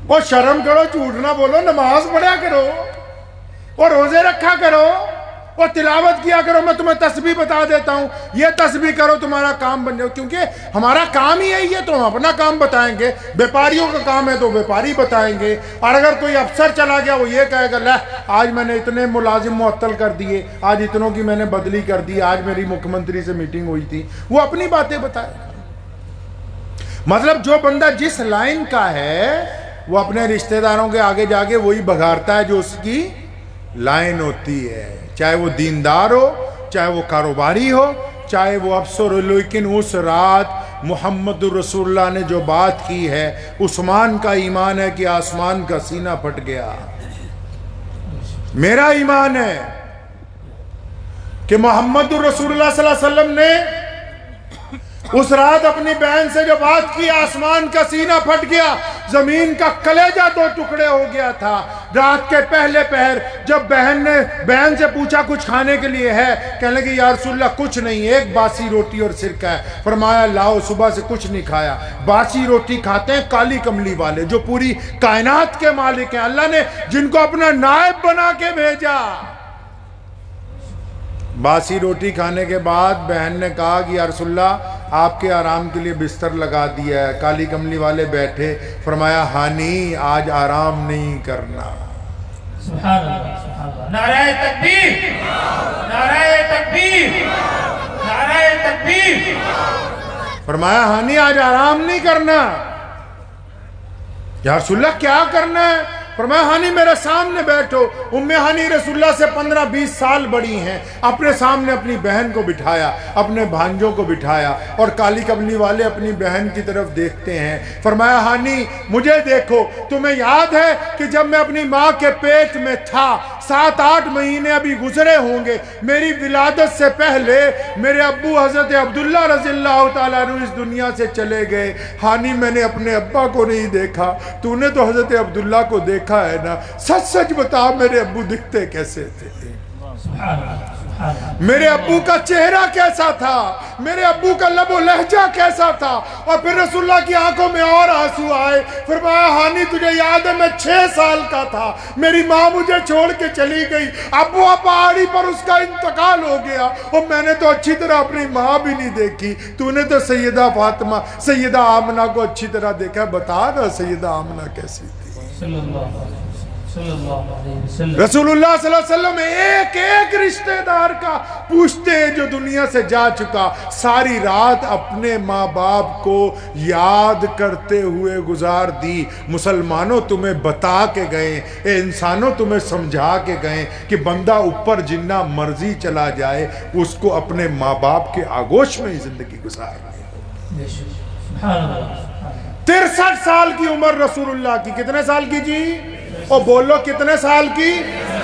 وہ شرم کرو، جھوٹ نہ بولو، نماز پڑھا کرو اور روزے رکھا کرو اور تلاوت کیا کرو، میں تمہیں تسبیح بتا دیتا ہوں یہ تسبیح کرو تمہارا کام بن جاؤ، کیونکہ ہمارا کام ہی یہی ہے تو ہم اپنا کام بتائیں گے، بیپاریوں کا کام ہے تو بیپاری بتائیں گے، اور اگر کوئی افسر چلا گیا وہ یہ کہے گا لے آج میں نے اتنے ملازم معطل کر دیے، آج اتنوں کی میں نے بدلی کر دی، آج میری مکھ منتری سے میٹنگ ہوئی تھی، وہ اپنی باتیں بتائے گا۔ مطلب جو بندہ جس لائن کا ہے وہ اپنے رشتہ داروں کے آگے جا کے وہی بگاڑتا ہے جو اس کی لائن ہوتی ہے، چاہے وہ دیندار ہو، چاہے وہ کاروباری ہو، چاہے وہ افسر ہو۔ لیکن اس رات محمد رسول اللہ نے جو بات کی ہے، عثمان کا ایمان ہے کہ آسمان کا سینہ پھٹ گیا، میرا ایمان ہے کہ محمد رسول اللہ صلی اللہ علیہ وسلم نے اس رات اپنی بہن سے جو بات کی آسمان کا سینہ پھٹ گیا، زمین کا کلیجہ 2 ٹکڑے ہو گیا تھا۔ رات کے پہلے پہر جب بہن سے پوچھا کچھ کھانے کے لیے ہے، کہنے لگے یا رسول اللہ کچھ نہیں، ایک باسی روٹی اور سرکہ ہے۔ فرمایا لاؤ، صبح سے کچھ نہیں کھایا۔ باسی روٹی کھاتے ہیں کالی کملی والے جو پوری کائنات کے مالک ہیں، اللہ نے جن کو اپنا نائب بنا کے بھیجا۔ باسی روٹی کھانے کے بعد بہن نے کہا کہ یا رسول اللہ آپ کے آرام کے لیے بستر لگا دیا ہے۔ کالی کملی والے بیٹھے، فرمایا ہانی آج آرام نہیں کرنا۔ سبحان اللہ، سبحان اللہ، نعرہ تکبیر، نعرہ تکبیر، نعرہ تکبیر۔ فرمایا ہانی آج آرام نہیں کرنا۔ یا رسول اللہ کیا کرنا ہے؟ فرمایا ہانی میرے سامنے بیٹھو۔ ام ہانی رسول اللہ سے 15-20 سال بڑی ہیں، اپنے سامنے اپنی بہن کو بٹھایا، اپنے بھانجوں کو بٹھایا، اور کالی کملی والے اپنی بہن کی طرف دیکھتے ہیں۔ فرمایا ہانی مجھے دیکھو، تمہیں یاد ہے کہ جب میں اپنی ماں کے پیٹ میں تھا 7-8 مہینے ابھی گزرے ہوں گے، میری ولادت سے پہلے میرے ابو حضرت عبداللہ رضی اللہ تعالیٰ عنہ اس دنیا سے چلے گئے۔ ہانی میں نے اپنے ابا کو نہیں دیکھا، تو نے تو حضرت عبداللہ کو دیکھا ہے نا، سچ سچ بتا میرے ابو دکھتے کیسے تھے؟ میرے ابو کا چہرہ کیسا تھا؟ میرے ابو کا لب و لہجہ کیسا تھا؟ اور پھر رسول اللہ کی آنکھوں میں اور آنسو آئے۔ فرمایا ہانی تجھے یاد ہے میں 6 سال کا تھا، میری ماں مجھے چھوڑ کے چلی گئی، ابو پہاڑی پر اس کا انتقال ہو گیا، اور میں نے تو اچھی طرح اپنی ماں بھی نہیں دیکھی، تو نے تو سیدہ فاطمہ سیدہ آمنہ کو اچھی طرح دیکھا، بتا نا سیدہ آمنہ کیسی تھی؟ رسول اللہ صلی اللہ علیہ وسلم ایک ایک رشتہ دار کا پوچھتے ہیں جو دنیا سے جا چکا۔ ساری رات اپنے ماں باپ کو یاد کرتے ہوئے گزار دی۔ مسلمانوں تمہیں بتا کے گئے، اے انسانوں تمہیں سمجھا کے گئے کہ بندہ اوپر جنہ مرضی چلا جائے اس کو اپنے ماں باپ کے آگوش میں ہی زندگی گزارنی ہے۔ 63 سال کی عمر رسول اللہ کی، کتنے سال کی جی؟ اور بولو کتنے سال کی؟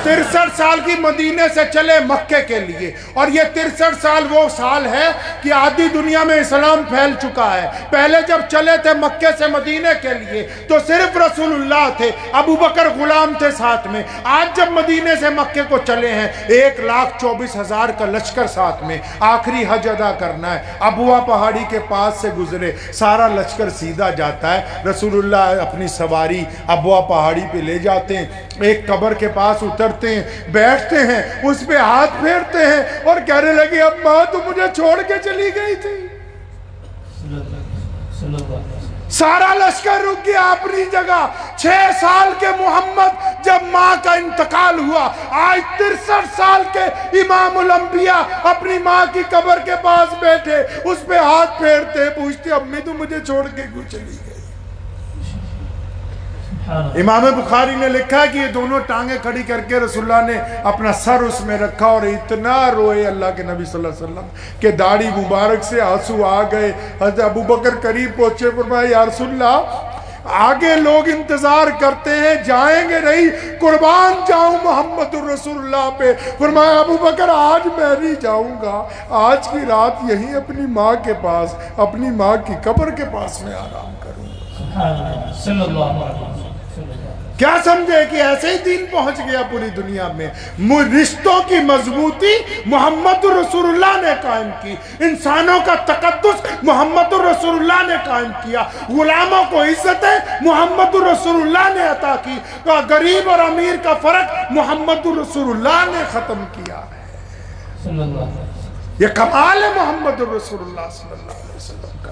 63 سال کی، مدینے سے چلے مکے کے لیے، اور یہ 63 سال وہ سال ہے کہ آدھی دنیا میں اسلام پھیل چکا ہے. پہلے جب چلے تھے مکے سے مدینے کے لیے تو صرف رسول اللہ تھے, ابو بکر غلام تھے ساتھ میں. آج جب مدینے سے مکے کو چلے ہیں 1,24,000 کا لشکر ساتھ میں, آخری حج ادا کرنا ہے. ابوا پہاڑی کے پاس سے گزرے, سارا لشکر سیدھا جاتا ہے. رسول اللہ اپنی سواری ابوا پہاڑی پہ لے جاتے ہیں, ایک قبر کے پاس اترتے ہیں, بیٹھتے ہیں, اس پہ ہاتھ پھیرتے ہیں اور کہنے لگے اب ماں تو مجھے چھوڑ کے چلی گئی تھی. سارا لشکر رک گیا اپنی جگہ. 6 سال کے محمد جب ماں کا انتقال ہوا, آج 63 سال کے امام الانبیاء اپنی ماں کی قبر کے پاس بیٹھے, اس پہ ہاتھ پھیرتے, پوچھتے امی تو مجھے چھوڑ کے کیوں چلی گئی. امام بخاری نے لکھا ہے کہ یہ دونوں ٹانگیں کھڑی کر کے رسول اللہ نے اپنا سر اس میں رکھا اور اتنا روئے اللہ کے نبی صلی اللہ علیہ وسلم کہ داڑھی مبارک سے آنسو آ گئے. حضرت ابو بکر قریب پہنچے, فرمایا یا رسول اللہ آگے لوگ انتظار کرتے ہیں, جائیں گے نہیں, قربان جاؤں محمد الرسول اللہ پہ. فرمایا ابو بکر آج میں نہیں جاؤں گا, آج کی رات یہیں اپنی ماں کے پاس, اپنی ماں کی قبر کے پاس میں آرام کروں گا. صلی اللہ علیہ وسلم. کیا سمجھے کہ ایسے ہی دین پہنچ گیا پوری دنیا میں. رشتوں کی مضبوطی محمد الرسول اللہ نے قائم کی, انسانوں کا تقدس محمد الرسول اللہ نے قائم کیا, غلاموں کو عزتیں محمد الرسول اللہ نے عطا کی, غریب اور امیر کا فرق محمد الرسول اللہ نے ختم کیا ہے. یہ کمال ہے محمد الرسول اللہ صلی اللہ علیہ وسلم کا.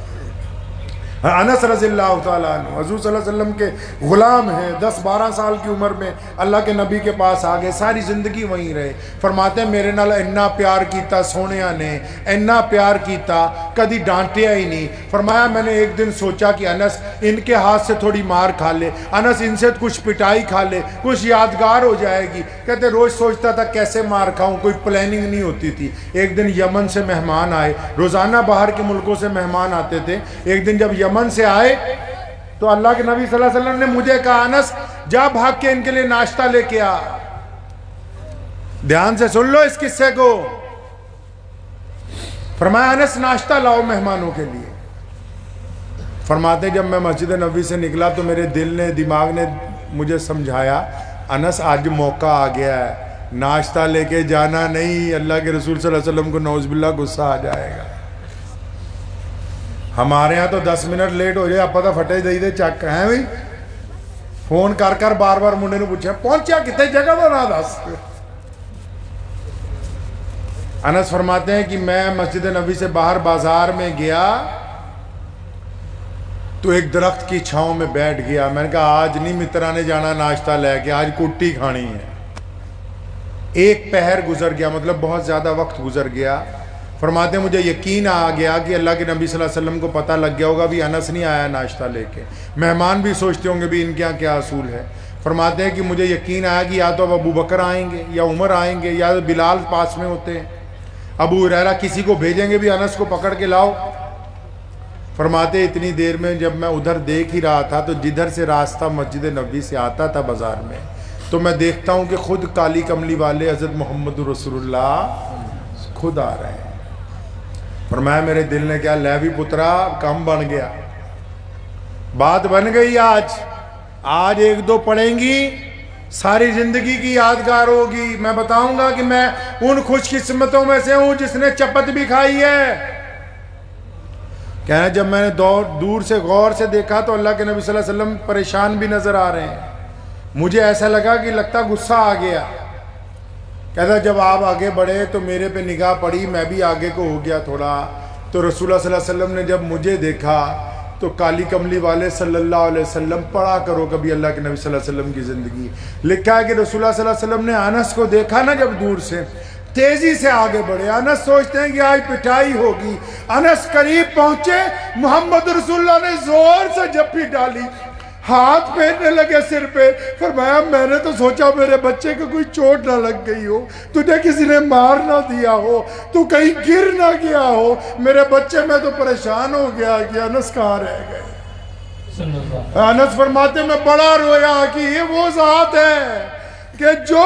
انس رضی اللہ تعالیٰ عنہ حضور صلی اللہ علیہ وسلم کے غلام ہیں, 10-12 سال کی عمر میں اللہ کے نبی کے پاس آ گئے, ساری زندگی وہیں رہے. فرماتے ہیں میرے نال اتنا پیار کیتا سونیا نے, اتنا پیار کیتا, کدی ڈانٹیا ہی نہیں. فرمایا میں نے ایک دن سوچا کہ انس ان کے ہاتھ سے تھوڑی مار کھا لے, انس ان سے کچھ پٹائی کھا لے, کچھ یادگار ہو جائے گی. کہتے روز سوچتا تھا کیسے مار کھاؤں, کوئی پلاننگ نہیں ہوتی تھی. ایک دن یمن سے مہمان آئے, روزانہ باہر کے ملکوں سے مہمان آتے تھے. ایک دن جب یمن سے آئے تو اللہ کے نبی صلی اللہ علیہ وسلم نے مجھے کہا انس جا بھاگ کے ان کے لیے ناشتہ لے کے آ. دھیان سے سن لو اس قصے کو. فرمایا انس ناشتہ لاؤ مہمانوں کے لیے. فرماتے جب میں مسجد نبوی سے نکلا تو میرے دل نے, دماغ نے مجھے سمجھایا انس آج موقع آ گیا ہے, ناشتہ لے کے جانا نہیں, اللہ کے رسول صلی اللہ علیہ وسلم کو نعوذ باللہ غصہ آ جائے گا. ہمارے ہاں تو 10 منٹ لیٹ ہو جائے آپ پتہ پھٹے دے دے چک ہیں بھائی, فون کر کر بار بار منڈے نے پوچھا پہنچیا کتنے جگہ بنا دس. انس فرماتے ہیں کہ میں مسجد نبوی سے باہر بازار میں گیا تو ایک درخت کی چھاؤں میں بیٹھ گیا. میں نے کہا آج نہیں مترانے جانا ناشتہ لے کے, آج کٹی کھانی ہے. ایک پہر گزر گیا, مطلب بہت زیادہ وقت گزر گیا. فرماتے ہیں مجھے یقین آ گیا کہ اللہ کے نبی صلی اللہ علیہ وسلم کو پتہ لگ گیا ہوگا بھی انس نہیں آیا ناشتہ لے کے. مہمان بھی سوچتے ہوں گے بھی ان کے یہاں کیا اصول ہے. فرماتے ہیں کہ مجھے یقین آیا کہ یا تو اب ابو بکر آئیں گے یا عمر آئیں گے یا بلال پاس میں ہوتے ہیں, ابو ہریرہ کسی کو بھیجیں گے بھی انس کو پکڑ کے لاؤ. فرماتے اتنی دیر میں جب میں ادھر دیکھ ہی رہا تھا تو جدھر سے راستہ مسجد نبوی سے آتا تھا بازار میں, تو میں دیکھتا ہوں کہ خود کالی کملی والے حضرت محمد رسول اللہ خود آ رہے ہیں. فرمایا میرے دل نے کیا لے بھی پترا کم بن گیا, بات بن گئی. آج 1-2 پڑھیں گی ساری زندگی کی یادگار ہوگی. میں بتاؤں گا کہ میں ان خوش قسمتوں میں سے ہوں جس نے چپت بھی کھائی ہے. کہنا جب میں نے دور سے غور سے دیکھا تو اللہ کے نبی صلی اللہ علیہ وسلم پریشان بھی نظر آ رہے ہیں. مجھے ایسا لگا کہ لگتا غصہ آ گیا. کہتا جب آپ آگے بڑھے تو میرے پہ نگاہ پڑی, میں بھی آگے کو ہو گیا تھوڑا. تو رسول اللہ صلی اللہ علیہ وسلم نے جب مجھے دیکھا تو کالی کملی والے صلی اللہ علیہ وسلم, پڑھا کرو کبھی اللہ کے نبی صلی اللہ علیہ وسلم کی زندگی. لکھا ہے کہ رسول اللہ صلی اللہ علیہ وسلم نے انس کو دیکھا نا جب دور سے, تیزی سے آگے بڑھے. انس سوچتے ہیں کہ آج پٹائی ہوگی. انس قریب پہنچے, محمد رسول اللہ نے زور سے جپی ڈالی, ہاتھ پھیرنے لگے سر پہ. فرمایا میں نے تو سوچا میرے بچے کو کوئی چوٹ نہ لگ گئی ہو, تجھے کسی نے مار نہ دیا ہو, تو کہیں گر نہ گیا ہو. میرے بچے میں تو پریشان ہو گیا کہ انس کہاں رہ گئے. انس فرماتے میں بڑا رویا کہ یہ وہ ذات ہے کہ جو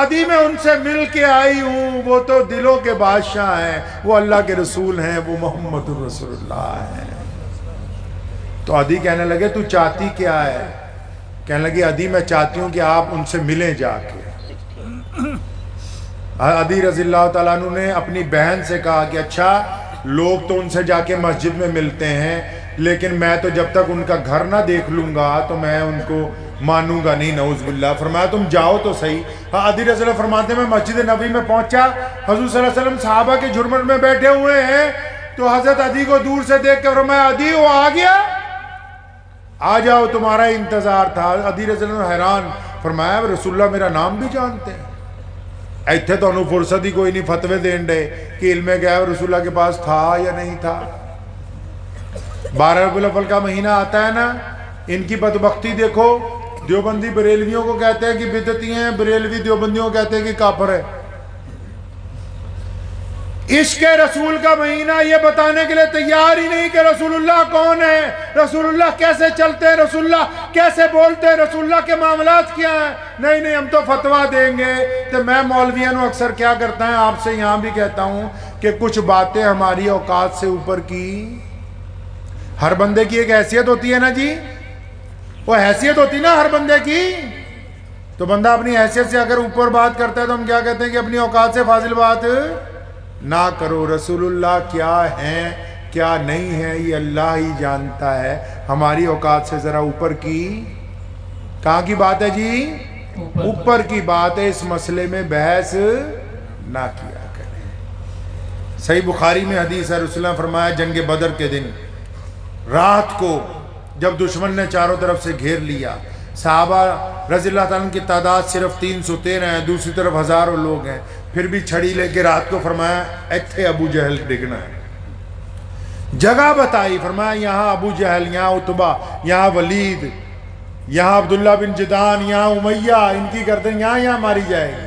عدی میں ان سے مل کے آئی ہوں، وہ تو دلوں کے بادشاہ ہیں، وہ اللہ کے رسول ہیں، وہ محمد رسول اللہ ہیں۔ تو عدی کہنے لگے تو چاہتی کیا ہے؟ کہنے لگی عدی میں چاہتی ہوں کہ آپ ان سے ملیں جا کے۔ عدی رضی اللہ تعالیٰ عنہ نے اپنی بہن سے کہا کہ اچھا لوگ تو ان سے جا کے مسجد میں ملتے ہیں، لیکن میں تو جب تک ان کا گھر نہ دیکھ لوں گا تو میں ان کو مانوں گا نہیں، نعوذ باللہ۔ فرمایا تم جاؤ تو صحیح۔ عدی رضی اللہ فرماتے ہیں میں مسجد نبی میں پہنچا، حضور صلی اللہ علیہ وسلم صحابہ کے جھرمٹ میں بیٹھے ہوئے ہیں، تو حضرت عدی کو دور سے دیکھ کے فرمایا عدی وہ آ گیا، آ جاؤ تمہارا انتظار تھا۔ عدی رضی اللہ حیران، فرمایا رسول اللہ میرا نام بھی جانتے ہیں؟ ایتھے تو انہوں فرصت ہی کوئی نہیں فتوے دین دے کہ علم غیب رسول اللہ کے پاس تھا یا نہیں تھا۔ 12 ربیع الاول کا مہینہ آتا ہے نا، ان کی بدبختی دیکھو، دیوبندی بریلویوں کو کہتے ہیں کہ بدعتی ہیں، بریلوی دیوبندیوں کو کہتے ہیں کہ کافر ہے۔ عشق رسول کا مہینہ یہ بتانے کے لیے تیار ہی نہیں کہ رسول اللہ کون ہے، رسول اللہ کیسے چلتے ہیں، رسول اللہ کیسے بولتے ہیں، رسول اللہ کے معاملات کیا ہیں۔ نہیں ہم تو فتویٰ دیں گے۔ تو میں مولویوں اکثر کیا کرتا ہے، آپ سے یہاں بھی کہتا ہوں کہ کچھ باتیں ہماری اوقات سے اوپر کی، ہر بندے کی ایک حیثیت ہوتی ہے نا جی، وہ حیثیت ہوتی نا ہر بندے کی، تو بندہ اپنی حیثیت سے اگر اوپر بات کرتا ہے تو ہم کیا کہتے ہیں کہ اپنی اوقات سے فاضل بات نہ کرو۔ رسول اللہ کیا ہیں کیا نہیں ہے یہ اللہ ہی جانتا ہے، ہماری اوقات سے ذرا اوپر کی، کہاں کی بات ہے جی؟ اوپر کی بات ہے، اس مسئلے میں بحث نہ کیا کریں۔ صحیح بخاری میں حدیث ہے، رسول اللہ نے فرمایا جنگ بدر کے دن رات کو جب دشمن نے چاروں طرف سے گھیر لیا، صحابہ رضی اللہ تعالیٰ کی تعداد صرف 313 ہیں، دوسری طرف ہزاروں لوگ ہیں، پھر بھی چھڑی لے کے رات کو فرمایا ایتھے ابو جہل ڈگنا ہے، جگہ بتائی، فرمایا یہاں ابو جہل، یہاں عتبہ، یہاں ولید، یہاں عبداللہ بن جدان، یہاں امیہ، ان کی گردن یہاں ماری جائے گی۔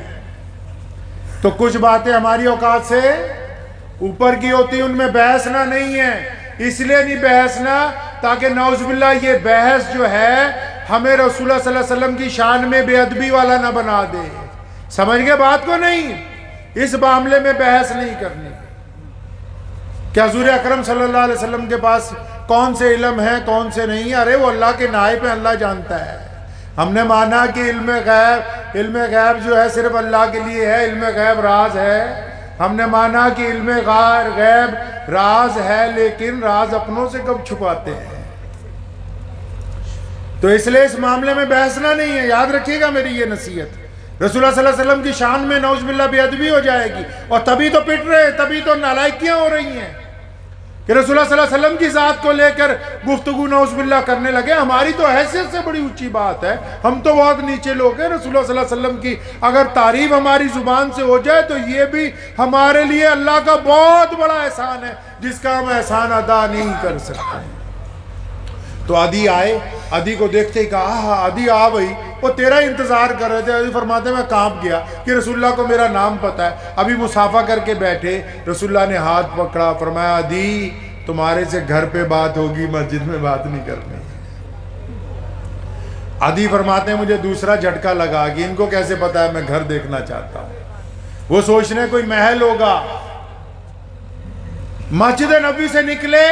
تو کچھ باتیں ہماری اوقات سے اوپر کی ہوتی، ان میں بحثنا نہیں ہے، اس لیے نہیں بحثنا تاکہ نعوذ باللہ یہ بحث جو ہے ہمیں رسول اللہ صلی اللہ علیہ وسلم کی شان میں بے ادبی والا نہ بنا دے۔ سمجھ گئے بات کو؟ نہیں، اس معاملے میں بحث نہیں کرنی کہ حضور اکرم صلی اللہ علیہ وسلم کے پاس کون سے علم ہے کون سے نہیں، ارے وہ اللہ کے نائب ہیں، اللہ جانتا ہے۔ ہم نے مانا کہ علم غیب جو ہے صرف اللہ کے لیے ہے، علم غیب راز ہے۔ ہم نے مانا کہ علم غیب راز ہے، لیکن راز اپنوں سے کب چھپاتے ہیں؟ تو اس لیے اس معاملے میں بحثنا نہیں ہے، یاد رکھیے گا میری یہ نصیحت۔ رسول اللہ صلی اللہ علیہ وسلم کی شان میں نعوذ باللہ بے ادبی ہو جائے گی، اور تبھی تو پٹ رہے، تبھی تو نالائکیاں ہو رہی ہیں کہ رسول اللہ صلی اللہ علیہ وسلم کی ذات کو لے کر گفتگو نعوذ باللہ کرنے لگے۔ ہماری تو حیثیت سے بڑی اونچی بات ہے، ہم تو بہت نیچے لوگ ہیں۔ رسول اللہ صلی اللہ علیہ وسلم کی اگر تعریف ہماری زبان سے ہو جائے تو یہ بھی ہمارے لیے اللہ کا بہت بڑا احسان ہے، جس کا ہم احسان ادا نہیں کر سکتے۔ تو عدی آئے، عدی کو دیکھتے ہی کہا ہاں عدی آ بھائی، وہ تیرا انتظار کر رہے تھے۔ عدی فرماتے ہیں میں کانپ گیا کہ رسول اللہ کو میرا نام پتہ ہے، ابھی مصافحہ کر کے بیٹھے، رسول اللہ نے ہاتھ پکڑا، فرمایا عدی تمہارے سے گھر پہ بات ہوگی، مسجد میں بات نہیں کرنی۔ عدی فرماتے ہیں مجھے دوسرا جھٹکا لگا کہ ان کو کیسے پتا ہے میں گھر دیکھنا چاہتا ہوں، وہ سوچنے کوئی محل ہوگا۔ مسجد نبی سے نکلے،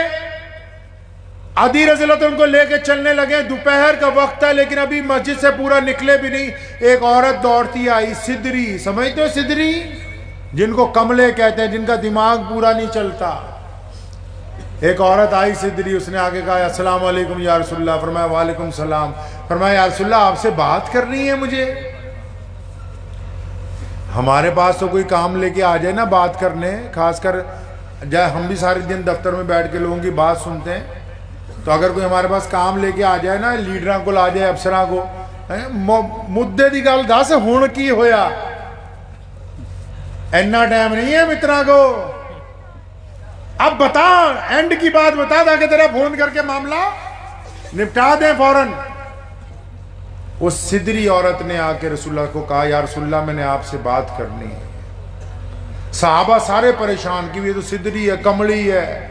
عدی رضی اللہ عنہ کو لے کے چلنے لگے، دوپہر کا وقت ہے لیکن ابھی مسجد سے پورا نکلے بھی نہیں، ایک عورت دوڑتی آئی، صدری، سمجھتے ہو صدری؟ جن کو کملے کہتے ہیں، جن کا دماغ پورا نہیں چلتا۔ ایک عورت آئی صدری، اس نے آگے کہا السلام علیکم یا رسول اللہ، فرمایا وعلیکم السلام، فرمایا یا رسول اللہ آپ سے بات کرنی ہے مجھے۔ ہمارے پاس تو کوئی کام لے کے آ جائے نا بات کرنے، خاص کر جائے ہم بھی سارے دن دفتر میں بیٹھ کے لوگوں کی بات سنتے ہیں، تو اگر کوئی ہمارے پاس کام لے کے آ جائے نا، لیڈراں کو لا جائے، افسراں کو، مدے دی گل دس ہن کی ہویا، اینا ٹائم نہیں ہے مترا کو، اب بتا اینڈ کی بات بتا تاکہ تیرا فون کر کے معاملہ نپٹا دیں فوراً۔ اس صدری عورت نے آ کے رسول اللہ کو کہا یا رسول اللہ میں نے آپ سے بات کرنی ہے۔ صحابہ سارے پریشان کہ یہ تو صدری ہے، کملی ہے۔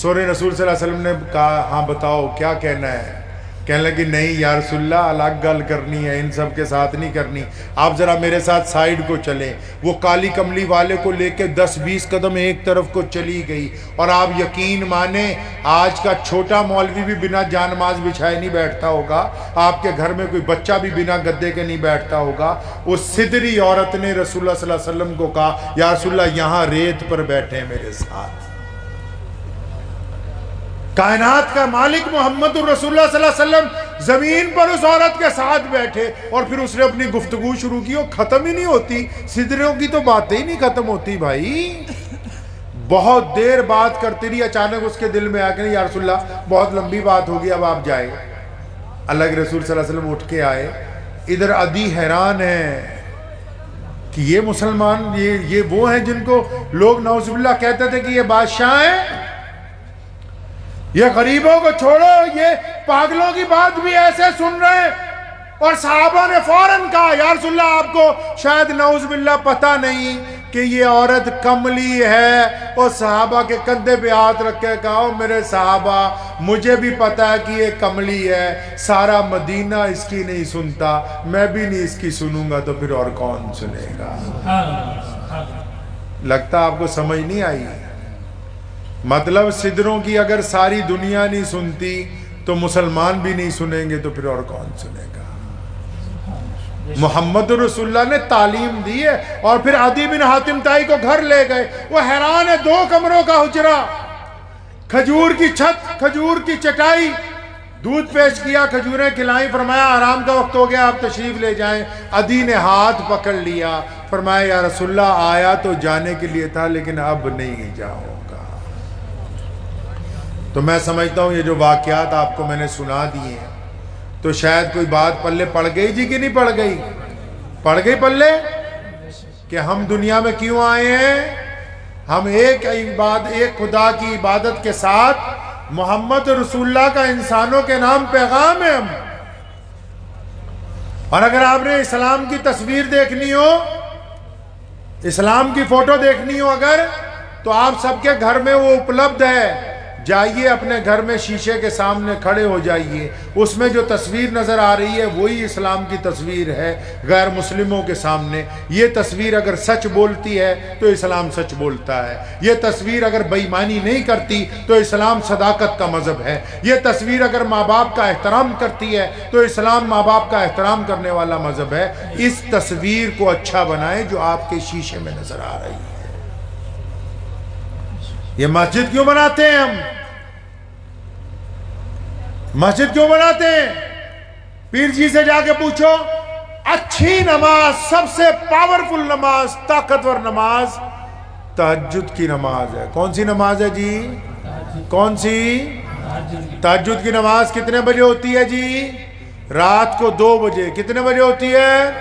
سورہ رسول صلی اللہ علیہ وسلم نے کہا ہاں بتاؤ کیا کہنا ہے۔ کہنے لگی نہیں یا رسول اللہ الگ گل کرنی ہے، ان سب کے ساتھ نہیں کرنی، آپ ذرا میرے ساتھ سائیڈ کو چلیں۔ وہ کالی کملی والے کو لے کے 10-20 قدم ایک طرف کو چلی گئی، اور آپ یقین مانیں آج کا چھوٹا مولوی بھی بنا جانماز بچھائے نہیں بیٹھتا ہوگا، آپ کے گھر میں کوئی بچہ بھی بنا گدے کے نہیں بیٹھتا ہوگا۔ اس سدری عورت نے رسول اللہ صلی اللہ علیہ وسلم کو کہا یا رسول اللہ یہاں ریت پر بیٹھے میرے ساتھ۔ کائنات کا مالک محمد الرسول اللہ صلی اللہ علیہ وسلم زمین پر اس عورت کے ساتھ بیٹھے، اور پھر اس نے اپنی گفتگو شروع کی، وہ ختم ہی نہیں ہوتی، سدریوں کی تو باتیں ہی نہیں ختم ہوتی بھائی۔ بہت دیر بات کرتی رہی، اچانک اس کے دل میں آ کے یا رسول اللہ بہت لمبی بات ہوگی، اب آپ جائیں۔ اللہ کے رسول صلی اللہ علیہ وسلم اٹھ کے آئے۔ ادھر عدی حیران ہے کہ یہ مسلمان یہ وہ ہیں جن کو لوگ نعوذ باللہ کہتے تھے کہ یہ بادشاہ ہیں، یہ غریبوں کو چھوڑو، یہ پاگلوں کی بات بھی ایسے سن رہے ہیں۔ اور صحابہ نے فوراً کہا یا رسول اللہ آپ کو شاید نعوذ باللہ پتہ نہیں کہ یہ عورت کملی ہے، اور صحابہ کے کندھے پہ ہاتھ رکھ کے کہا میرے صحابہ مجھے بھی پتہ ہے کہ یہ کملی ہے، سارا مدینہ اس کی نہیں سنتا، میں بھی نہیں اس کی سنوں گا تو پھر اور کون سنے گا۔ لگتا آپ کو سمجھ نہیں آئی؟ مطلب سدروں کی اگر ساری دنیا نہیں سنتی تو مسلمان بھی نہیں سنیں گے تو پھر اور کون سنے گا۔ محمد رسول اللہ نے تعلیم دی ہے۔ اور پھر عدی بن حاتم تائی کو گھر لے گئے، وہ حیران ہے، 2 کمروں کا حجرہ، کھجور کی چھت، کھجور کی چٹائی، دودھ پیش کیا، کھجوریں کھلائیں، فرمایا آرام کا وقت ہو گیا آپ تشریف لے جائیں۔ عدی نے ہاتھ پکڑ لیا، فرمایا یا رسول اللہ آیا تو جانے کے لیے تھا لیکن اب نہیں جاؤں گا۔ تو میں سمجھتا ہوں یہ جو واقعات آپ کو میں نے سنا دیے ہیں تو شاید کوئی بات پلے پڑ گئی جی کہ نہیں پڑ گئی؟ پڑ گئی پلے کہ ہم دنیا میں کیوں آئے ہیں؟ ہم ایک خدا کی عبادت کے ساتھ محمد رسول اللہ کا انسانوں کے نام پیغام ہے ہم۔ اور اگر آپ نے اسلام کی تصویر دیکھنی ہو، اسلام کی فوٹو دیکھنی ہو اگر، تو آپ سب کے گھر میں وہ اپلبدھ ہے، جائیے اپنے گھر میں شیشے کے سامنے کھڑے ہو جائیے، اس میں جو تصویر نظر آ رہی ہے وہی اسلام کی تصویر ہے غیر مسلموں کے سامنے۔ یہ تصویر اگر سچ بولتی ہے تو اسلام سچ بولتا ہے، یہ تصویر اگر بے ایمانی نہیں کرتی تو اسلام صداقت کا مذہب ہے، یہ تصویر اگر ماں باپ کا احترام کرتی ہے تو اسلام ماں باپ کا احترام کرنے والا مذہب ہے۔ اس تصویر کو اچھا بنائیں جو آپ کے شیشے میں نظر آ رہی ہے۔ یہ مسجد کیوں بناتے ہیں ہم؟ مسجد کیوں بناتے ہیں؟ پیر جی سے جا کے پوچھو، اچھی نماز، سب سے پاورفل نماز، طاقتور نماز تہجد کی نماز ہے۔ کون سی نماز ہے جی؟ کون سی؟ تہجد کی نماز کتنے بجے ہوتی ہے جی؟ رات کو 2 بجے۔ کتنے بجے ہوتی ہے؟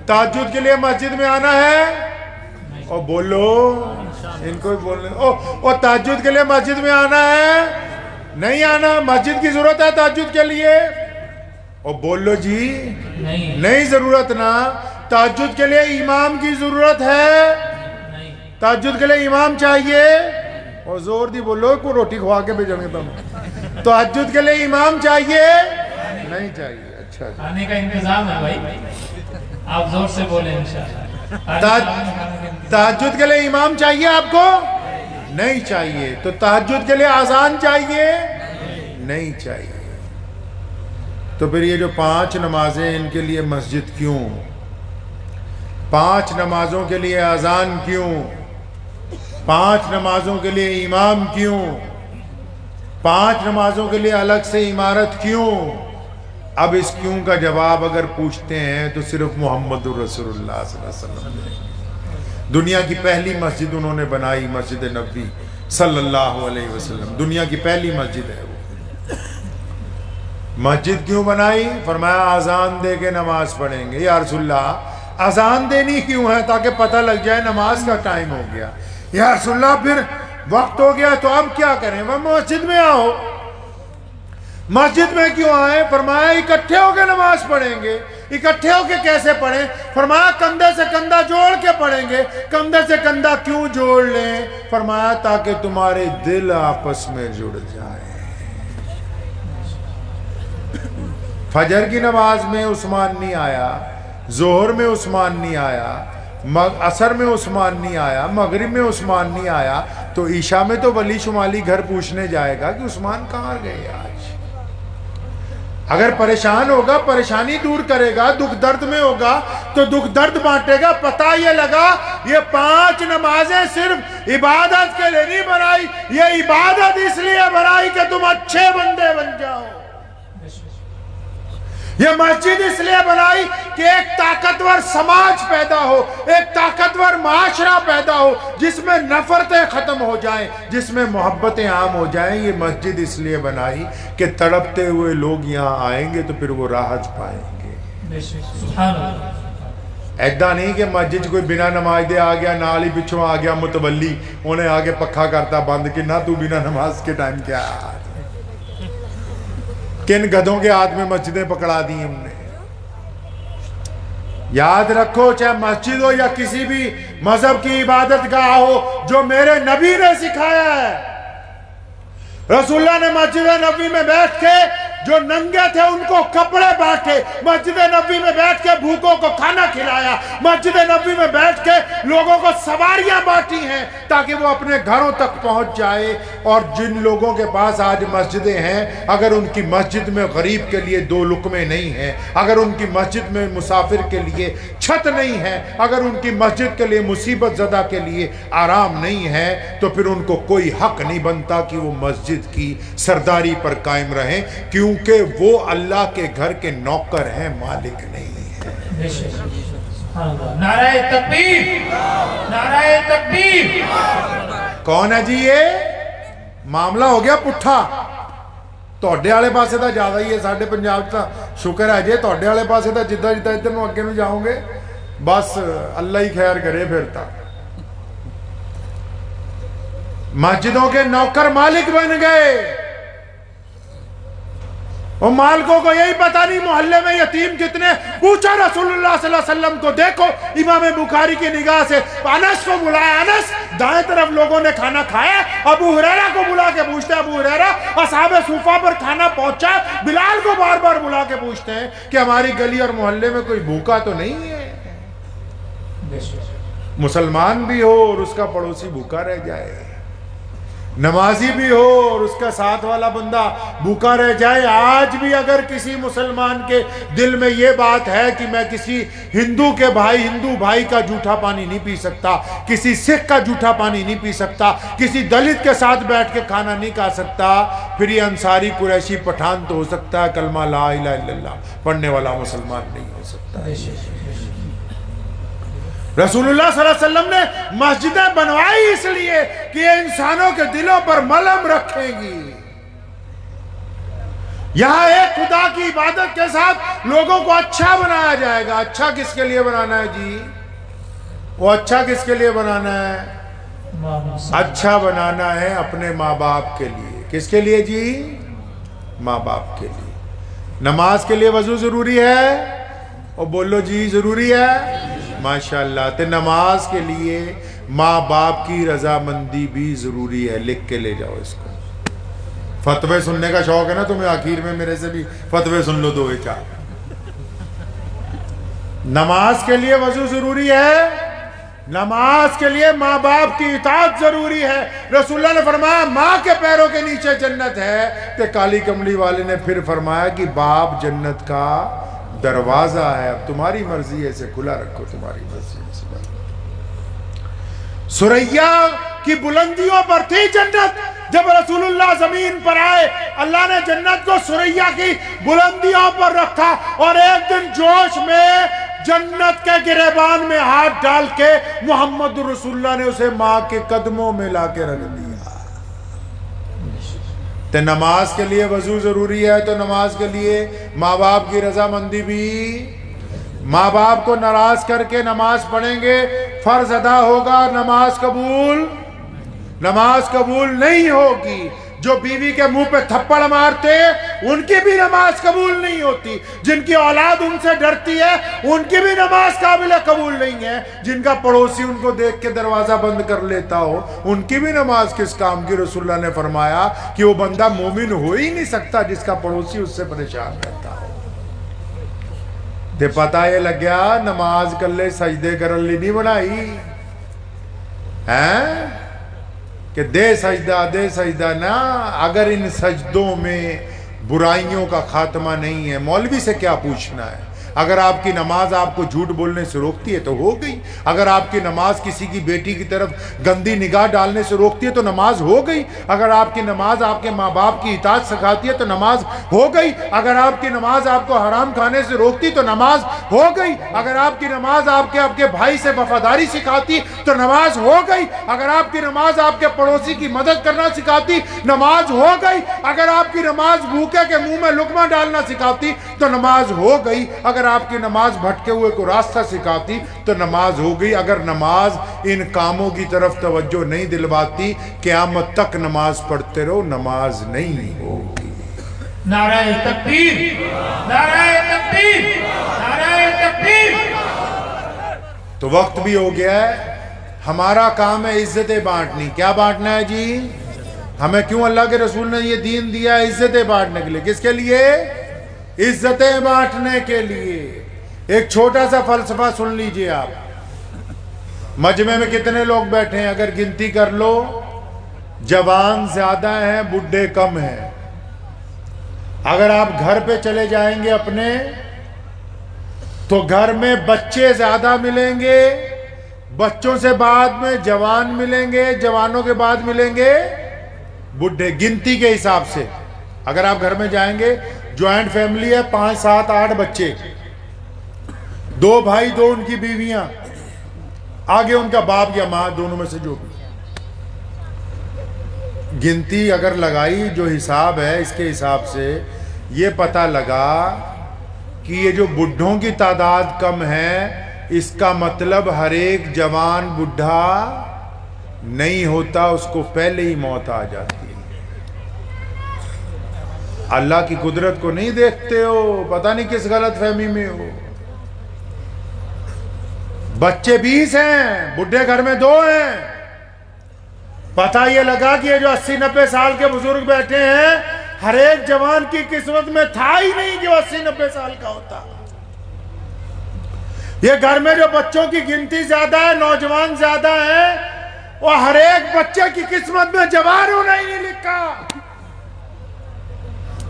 تہجد کے لیے مسجد میں آنا ہے؟ اور بولو، ان کو بولنے اور تہجد کے لیے مسجد میں آنا ہے؟ نہیں آنا، مسجد کی ضرورت ہے تہجد کے لیے؟ اور بولو جی نہیں ضرورت نا۔ تہجد کے لیے امام کی ضرورت ہے؟ تہجد کے لیے امام چاہیے؟ اور زور دی بولو، کوئی روٹی کھوا کے بھیجیں گے تم۔ تہجد کے لیے امام چاہیے؟ نہیں چاہیے۔ اچھا جی، آنے کا انتظام ہے بھائی، آپ زور سے بولیں انشاءاللہ۔ تہجد کے لیے امام چاہیے آپ کو؟ نہیں چاہیے۔ تو تہجد کے لیے اذان چاہیے؟ نہیں چاہیے۔ تو پھر یہ جو 5 نمازیں ان کے لیے مسجد کیوں؟ 5 نمازوں کے لیے اذان کیوں؟ 5 نمازوں کے لیے امام کیوں؟ 5 نمازوں کے لیے الگ سے عمارت کیوں؟ اب اس کیوں کا جواب اگر پوچھتے ہیں تو صرف محمد الرسول اللہ صلی اللہ علیہ وسلم نے۔ دنیا کی پہلی مسجد انہوں نے بنائی، مسجد نبوی صلی اللہ علیہ وسلم، دنیا کی پہلی مسجد ہے وہ۔ مسجد کیوں بنائی؟ فرمایا اذان دے کے نماز پڑھیں گے۔ یا رسول اللہ اذان دینی کیوں ہے؟ تاکہ پتہ لگ جائے نماز کا ٹائم ہو گیا۔ یا رسول اللہ پھر وقت ہو گیا تو اب کیا کریں؟ وہ مسجد میں آؤ۔ مسجد میں کیوں آئے؟ فرمایا اکٹھے ہو کے نماز پڑھیں گے۔ اکٹھے ہو کے کیسے پڑھیں؟ فرمایا کندھے سے کندھا جوڑ کے پڑھیں گے۔ کندھے سے کندھا کیوں جوڑ لیں؟ فرمایا تاکہ تمہارے دل آپس میں جڑ جائیں۔ فجر کی نماز میں عثمان نہیں آیا، ظہر میں عثمان نہیں آیا، عصر میں عثمان نہیں آیا، مغرب میں عثمان نہیں آیا، تو عشاء میں تو ولی شمالی گھر پوچھنے جائے گا کہ عثمان کہاں گئے آج؟ اگر پریشان ہوگا، پریشانی دور کرے گا، دکھ درد میں ہوگا تو دکھ درد بانٹے گا۔ پتہ یہ لگا یہ 5 نمازیں صرف عبادت کے لیے نہیں بنائی، یہ عبادت اس لیے بنائی کہ تم اچھے بندے بن جاؤ۔ یہ مسجد اس لیے بنائی کہ ایک طاقتور سماج پیدا ہو، ایک طاقتور معاشرہ پیدا ہو، جس میں نفرتیں ختم ہو جائیں، جس میں محبتیں عام ہو جائیں۔ یہ مسجد اس لیے بنائی کہ تڑپتے ہوئے لوگ یہاں آئیں گے تو پھر وہ راحت پائیں گے۔ ایدہ نہیں کہ مسجد کوئی بنا نماز دے آ گیا، نال ہی پچھوں آ گیا متولی، انہیں آگے پکھا کرتا بند کہ نہ تو بنا نماز کے ٹائم کیا آ کن گدھوں کے ہاتھ میں مسجدیں پکڑا دی ہم نے۔ یاد رکھو، چاہے مسجد ہو یا کسی بھی مذہب کی عبادت گاہ ہو، جو میرے نبی نے سکھایا ہے۔ رسول اللہ نے مسجد نبی میں بیٹھ کے جو ننگے تھے ان کو کپڑے بانٹے، مسجد نبی میں بیٹھ کے بھوکوں کو کھانا کھلایا، مسجد نبی میں بیٹھ کے لوگوں کو سواریاں بانٹی ہیں تاکہ وہ اپنے گھروں تک پہنچ جائے۔ اور جن لوگوں کے پاس آج مسجدیں ہیں، اگر ان کی مسجد میں غریب کے لیے 2 لقمے نہیں ہیں، اگر ان کی مسجد میں مسافر کے لیے چھت نہیں ہے، اگر ان کی مسجد کے لیے مصیبت زدہ کے لیے آرام نہیں ہے، تو پھر ان کو کوئی حق نہیں بنتا کہ وہ مسجد کی سرداری پر قائم رہیں، کیونکہ وہ اللہ کے گھر کے نوکر ہیں، مالک نہیں ہیں۔ نعرہ تکبیر، نعرہ تکبیر۔ کون ہے جی یہ؟ معاملہ ہو گیا پٹھا۔ توڑے والے پاسے دا زیادہ ہی ہے، ساڑھے پنجاب تا شکر ہے جی، توڑے والے پاسے دا جدہ جدہ ادھر میں اگے میں جاؤں گے، بس اللہ ہی خیر کرے پھرتا۔ مسجدوں کے نوکر مالک بن گئے، اور مالکوں کو یہی پتہ نہیں محلے میں یتیم کتنے۔ پوچھا رسول اللہ صلی اللہ علیہ وسلم کو، دیکھو امام بخاری کی نگاہ سے انس کو بلایا، انس دائیں طرف لوگوں نے کھانا کھایا، ابو ہریرہ کو بلا کے پوچھتے ہیں، ابو ہریرہ اصحاب صوفہ پر کھانا پہنچا؟ بلال کو بار بار بلا کے پوچھتے ہیں کہ ہماری گلی اور محلے میں کوئی بھوکا تو نہیں ہے؟ مسلمان بھی ہو اور اس کا پڑوسی بھوکا رہ جائے، نمازی بھی ہو اور اس کا ساتھ والا بندہ بھوکا رہ جائے۔ آج بھی اگر کسی مسلمان کے دل میں یہ بات ہے کہ میں کسی ہندو بھائی کا جھوٹا پانی نہیں پی سکتا، کسی سکھ کا جھوٹا پانی نہیں پی سکتا، کسی دلت کے ساتھ بیٹھ کے کھانا نہیں کھا سکتا، پھر یہ انصاری قریشی پٹھان تو ہو سکتا ہے، کلمہ لا الہ الا اللہ پڑھنے والا مسلمان نہیں ہو سکتا۔ رسول اللہ صلی اللہ علیہ وسلم نے مسجدیں بنوائی اس لیے کہ یہ انسانوں کے دلوں پر ملم رکھیں گی۔ یہاں ایک خدا کی عبادت کے ساتھ لوگوں کو اچھا بنایا جائے گا۔ اچھا کس کے لیے بنانا ہے جی؟ وہ اچھا کس کے لیے بنانا ہے؟ اچھا بنانا ہے اپنے ماں باپ کے لیے۔ کس کے لیے جی؟ ماں باپ کے لیے۔ نماز کے لیے وضو ضروری ہے، اور بولو جی ضروری ہے، ماشاءاللہ۔ تو نماز کے لیے ماں باپ کی رضامندی بھی ضروری ہے، لکھ کے لے جاؤ اس کو۔ فتوے سننے کا شوق ہے نا تمہیں، آخر میں میرے سے بھی فتوے سن لو 2-4۔ نماز کے لیے وضو ضروری ہے، نماز کے لیے ماں باپ کی اطاعت ضروری ہے۔ رسول اللہ نے فرمایا ماں کے پیروں کے نیچے جنت ہے، تو کالی کملی والے نے پھر فرمایا کہ باپ جنت کا دروازہ ہے، اب تمہاری مرضی ہے، اسے کھلا رکھو، تمہاری مرضی ہے۔ سریا کی بلندیوں پر تھی جنت، جب رسول اللہ زمین پر آئے اللہ نے جنت کو سریا کی بلندیوں پر رکھا، اور ایک دن جوش میں جنت کے گریبان میں ہاتھ ڈال کے محمد رسول اللہ نے اسے ماں کے قدموں میں لا کے رکھ دیا۔ تو نماز کے لیے وضو ضروری ہے، تو نماز کے لیے ماں باپ کی رضامندی بھی۔ ماں باپ کو ناراض کر کے نماز پڑھیں گے، فرض ادا ہوگا، نماز قبول نہیں ہوگی۔ جو بیوی کے منہ پہ تھپڑ مارتے ان کی بھی نماز قبول نہیں ہوتی، جن کی اولاد ان سے ڈرتی ہے ان کی بھی نماز قابل قبول نہیں ہے، جن کا پڑوسی ان کو دیکھ کے دروازہ بند کر لیتا ہو ان کی بھی نماز کس کام کی۔ رسول اللہ نے فرمایا کہ وہ بندہ مومن ہو ہی نہیں سکتا جس کا پڑوسی اس سے پریشان رہتا ہو۔ تے پتہ یہ لگیا نماز کلے سجدے کرن لی نہیں بنائی ہیں کہ دے سجدہ نا. اگر ان سجدوں میں برائیوں کا خاتمہ نہیں ہے مولوی سے کیا پوچھنا ہے. اگر آپ کی نماز آپ کو جھوٹ بولنے سے روکتی ہے تو ہو گئی. اگر آپ کی نماز کسی کی بیٹی کی طرف گندی نگاہ ڈالنے سے روکتی ہے تو نماز ہو گئی. اگر آپ کی نماز آپ کے ماں باپ کی اطاعت سکھاتی ہے تو نماز ہو گئی. اگر آپ کی نماز آپ کو حرام کھانے سے روکتی تو نماز ہو گئی. اگر آپ کی نماز آپ کے بھائی سے وفاداری سکھاتی تو نماز ہو گئی. اگر آپ کی نماز آپ کے پڑوسی کی مدد کرنا سکھاتی نماز ہو گئی. اگر آپ کی نماز بھوکے کے منہ میں لقمہ ڈالنا سکھاتی تو نماز ہو گئی. اگر آپ کی نماز بھٹکے ہوئے کو راستہ سکھاتی تو نماز ہو گئی. اگر نماز ان کاموں کی طرف توجہ نہیں دلواتی قیامت تک نماز پڑھتے رہو نماز نہیں ہوگی. نعرہ تکبیر، نعرہ تکبیر، نعرہ تکبیر. تو وقت بھی ہو گیا ہے. ہمارا کام ہے عزتیں بانٹنی. کیا بانٹنا ہے جی؟ ہمیں کیوں اللہ کے رسول نے یہ دین دیا ہے؟ عزتیں بانٹنے کے لیے. کس کے لیے؟ عزتیں بانٹنے کے لیے. ایک چھوٹا سا فلسفہ سن لیجئے آپ. مجمع میں کتنے لوگ بیٹھے ہیں؟ اگر گنتی کر لو جوان زیادہ ہیں بڈھے کم ہیں. اگر آپ گھر پہ چلے جائیں گے اپنے تو گھر میں بچے زیادہ ملیں گے. بچوں سے بعد میں جوان ملیں گے. جوانوں کے بعد ملیں گے بڈھے. گنتی کے حساب سے اگر آپ گھر میں جائیں گے جوائنٹ فیملی ہے 5 7 8 بچے 2 بھائی 2 ان کی بیویاں آگے ان کا باپ یا ماں دونوں میں سے جو بھی. گنتی اگر لگائی جو حساب ہے اس کے حساب سے یہ پتہ لگا کہ یہ جو بڈھوں کی تعداد کم ہے اس کا مطلب ہر ایک جوان بڈھا نہیں ہوتا. اس کو پہلے ہی موت آ جاتی ہے. اللہ کی قدرت کو نہیں دیکھتے ہو. پتہ نہیں کس غلط فہمی میں ہو. بچے 20 ہیں بڈھے گھر میں 2 ہیں. پتہ یہ لگا کہ یہ جو 80 90 سال کے بزرگ بیٹھے ہیں ہر ایک جوان کی قسمت میں تھا ہی نہیں کہ وہ 80 90 سال کا ہوتا. یہ گھر میں جو بچوں کی گنتی زیادہ ہے نوجوان زیادہ ہے وہ ہر ایک بچے کی قسمت میں جوان ہونا ہی نہیں لکھا.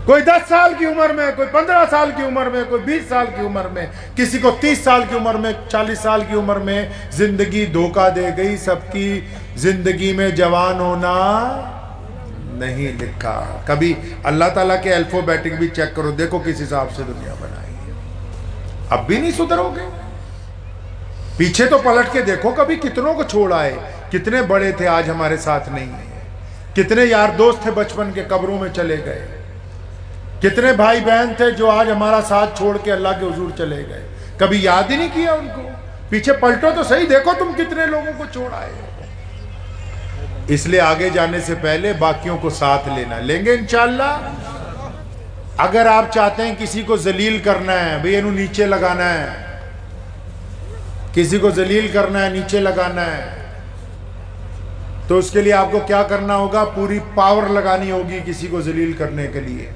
کوئی 10 سال کی عمر میں, کوئی 15 سال کی عمر میں, کوئی 20 سال کی عمر میں, کسی کو 30 سال کی عمر میں, 40 سال کی عمر میں زندگی دھوکہ دے گئی. سب کی زندگی میں جوان ہونا نہیں لکھا. کبھی اللہ تعالیٰ کے الفابیٹک بھی چیک کرو, دیکھو کس حساب سے دنیا بنائی ہے. اب بھی نہیں سدھرو گے. پیچھے تو پلٹ کے دیکھو کبھی کتنوں کو چھوڑ آئے. کتنے بڑے تھے آج ہمارے ساتھ نہیں ہیں. کتنے یار دوست تھے بچپن کے قبروں میں چلے گئے. کتنے بھائی بہن تھے جو آج ہمارا ساتھ چھوڑ کے اللہ کے حضور چلے گئے. کبھی یاد ہی نہیں کیا ان کو. پیچھے پلٹو تو صحیح, دیکھو تم کتنے لوگوں کو چھوڑ آئے. اس لیے آگے جانے سے پہلے باقیوں کو ساتھ لینا. لیں گے انشاءاللہ. اگر آپ چاہتے ہیں کسی کو ذلیل کرنا ہے, بھئی انہوں نیچے لگانا ہے, کسی کو ذلیل کرنا ہے, نیچے لگانا ہے, تو اس کے لیے آپ کو کیا کرنا ہوگا؟ پوری پاور لگانی ہوگی کسی کو ذلیل کرنے کے لیے,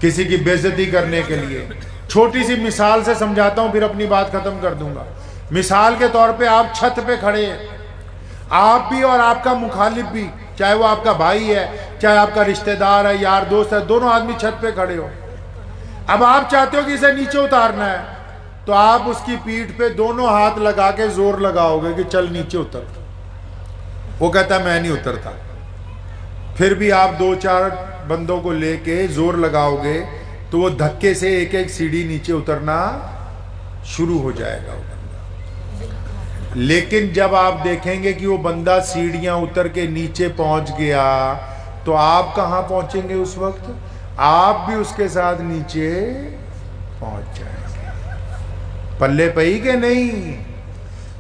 کسی کی بے عزتی کرنے کے لیے. چھوٹی سی مثال سے سمجھاتا ہوں پھر اپنی بات ختم کر دوں گا. مثال کے طور پہ آپ چھت پہ کھڑے ہیں, آپ بھی اور آپ کا مخالف بھی, چاہے وہ آپ کا بھائی ہے چاہے آپ کا رشتہ دار ہے یار دوست ہے, دونوں آدمی چھت پہ کھڑے ہو. اب آپ چاہتے ہو کہ اسے نیچے اتارنا ہے تو آپ اس کی پیٹھ پہ دونوں ہاتھ لگا کے زور لگاؤ گے کہ چل نیچے اتر. وہ کہتا ہے میں نہیں اترتا. پھر بھی آپ 2-4 بندوں کو لے کے زور لگاؤ گے تو وہ دھکے سے ایک ایک سیڑھی نیچے اترنا شروع ہو جائے گا. لیکن جب آپ دیکھیں گے کہ وہ بندہ سیڑھیاں اتر کے نیچے پہنچ گیا تو آپ کہاں پہنچیں گے اس وقت؟ آپ بھی اس کے ساتھ نیچے پہنچ جائیں گے. پلے پئی کہ نہیں؟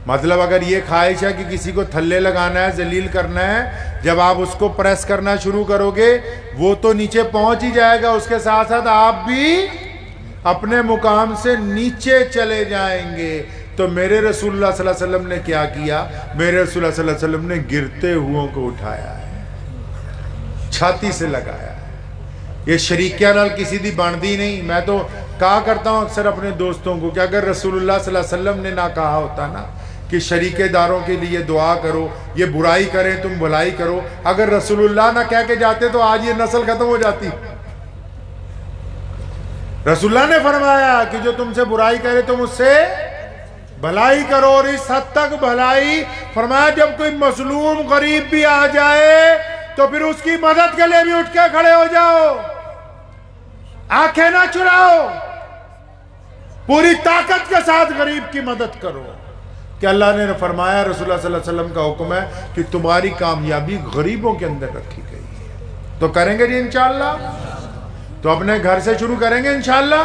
مطلب اگر یہ خواہش ہے کہ کسی کو تھلے لگانا ہے, ذلیل کرنا ہے, جب آپ اس کو پریس کرنا شروع کرو گے وہ تو نیچے پہنچ ہی جائے گا, اس کے ساتھ ساتھ آپ بھی اپنے مقام سے نیچے چلے جائیں گے. تو میرے رسول اللہ صلی اللہ علیہ وسلم نے کیا کیا؟ میرے رسول اللہ صلی اللہ علیہ وسلم نے گرتے ہوئوں کو اٹھایا ہے, چھاتی سے لگایا ہے. یہ شریکیاں نال کسی دی بندی نہیں. میں تو کہا کرتا ہوں اکثر اپنے دوستوں کو کہ اگر رسول اللہ صلی اللہ علیہ وسلم نے نہ کہا ہوتا نا کہ شریک داروں کے لیے دعا کرو، یہ برائی کریں تم بھلائی کرو، اگر رسول اللہ نہ کہہ کے جاتے تو آج یہ نسل ختم ہو جاتی۔ رسول اللہ نے فرمایا کہ جو تم سے برائی کرے تم اس سے بھلائی کرو، اور اس حد تک بھلائی فرمایا جب کوئی مظلوم غریب بھی آ جائے تو پھر اس کی مدد کے لیے بھی اٹھ کے کھڑے ہو جاؤ، آنکھیں نہ چراؤ، پوری طاقت کے ساتھ غریب کی مدد کرو۔ کہ اللہ نے فرمایا، رسول اللہ صلی اللہ علیہ وسلم کا حکم ہے کہ تمہاری کامیابی غریبوں کے اندر رکھی گئی ہے۔ تو کریں گے جی انشاءاللہ؟ تو اپنے گھر سے شروع کریں گے انشاءاللہ۔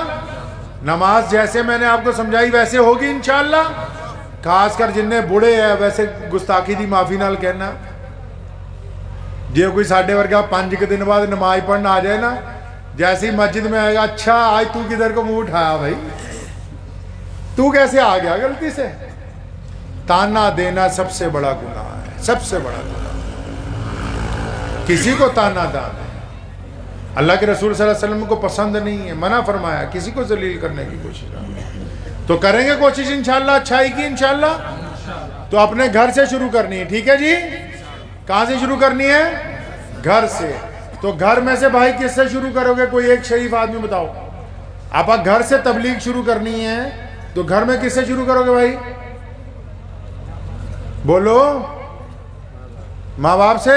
نماز جیسے میں نے آپ کو سمجھائی ویسے ہوگی انشاءاللہ۔ خاص کر جنہیں بوڑھے ہیں ویسے گستاخی دی معافی نال کہنا، جی کوئی ساڈے ورگا 5 کے دن بعد نماز پڑھنا آ جائے نا، جیسے ہی مسجد میں آئے گا، اچھا آج تو کدھر کو منہ اٹھایا بھائی، تو کیسے آ گیا غلطی سے؟ تانا دینا سب سے بڑا گناہ ہے، سب سے بڑا گناہ۔ کسی کو تانا دینا اللہ کے رسول صلی اللہ علیہ وسلم کو پسند نہیں ہے، منع فرمایا کسی کو ذلیل کرنے کی کوشش نہ۔ تو کریں گے کوشش انشاءاللہ اچھائی کی انشاءاللہ۔ تو اپنے گھر سے شروع کرنی ہے، ٹھیک ہے جی؟ کہاں سے شروع کرنی ہے؟ گھر سے۔ تو گھر میں سے بھائی کس سے شروع کرو گے؟ کوئی ایک شریف آدمی بتاؤ۔ آپ گھر سے تبلیغ شروع کرنی ہے تو گھر میں کس سے شروع کرو گے بھائی؟ بولو، ماں باپ سے؟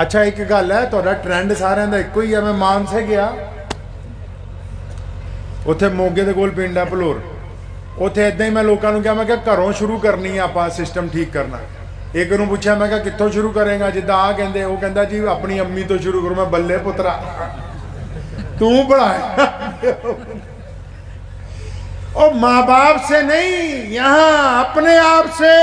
اچھا ایک گل ہے، تھوڑا ٹرینڈ سارے دا ایک ہی ہے۔ میں مانسے گیا، اتنے موگے دے کول پنڈ ہے پلور، اتنے ادھر ہی میں لوگوں کو کہا، میں کہ گھروں شروع کرنی ہے آپ سسٹم ٹھیک کرنا۔ ایک انہوں پوچھا، میں کہا کتوں شروع کریں گا؟ جدہ آ کہندے، وہ کہندا جی اپنی امی تو شروع کروں۔ میں بلے پترا تو پڑھایا، او ماں باپ سے نہیں، یہاں اپنے آپ سے۔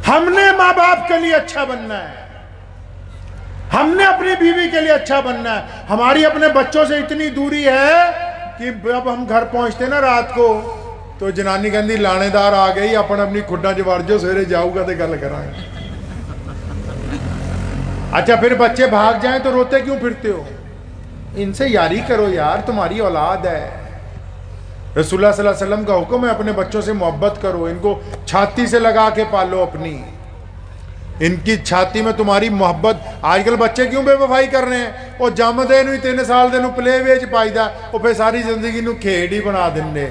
ہم نے ماں باپ کے لیے اچھا بننا ہے، ہم نے اپنی بیوی کے لیے اچھا بننا ہے۔ ہماری اپنے بچوں سے اتنی دوری ہے کہ اب ہم گھر پہنچتے نا رات کو تو جنانی کہندی لانے دار آ گئی، اپنی کھڈا چ وڑ جو، سویرے جاؤ گا تو گل کریں گے۔ اچھا پھر بچے بھاگ جائیں تو روتے کیوں پھرتے ہو؟ ان سے یاری کرو یار، تمہاری اولاد ہے۔ رسول اللہ صلی اللہ علیہ وسلم کا حکم ہے اپنے بچوں سے محبت کرو، ان کو چھاتی سے لگا کے پالو اپنی، ان کی چھاتی میں تمہاری محبت۔ آج کل بچے کیوں بے وفائی کر رہے ہیں؟ وہ جم دے نو 3 سال دے نو پلے وے چ پائی دا، وہ پھر ساری زندگی نو کھیڈ ہی بنا دیں۔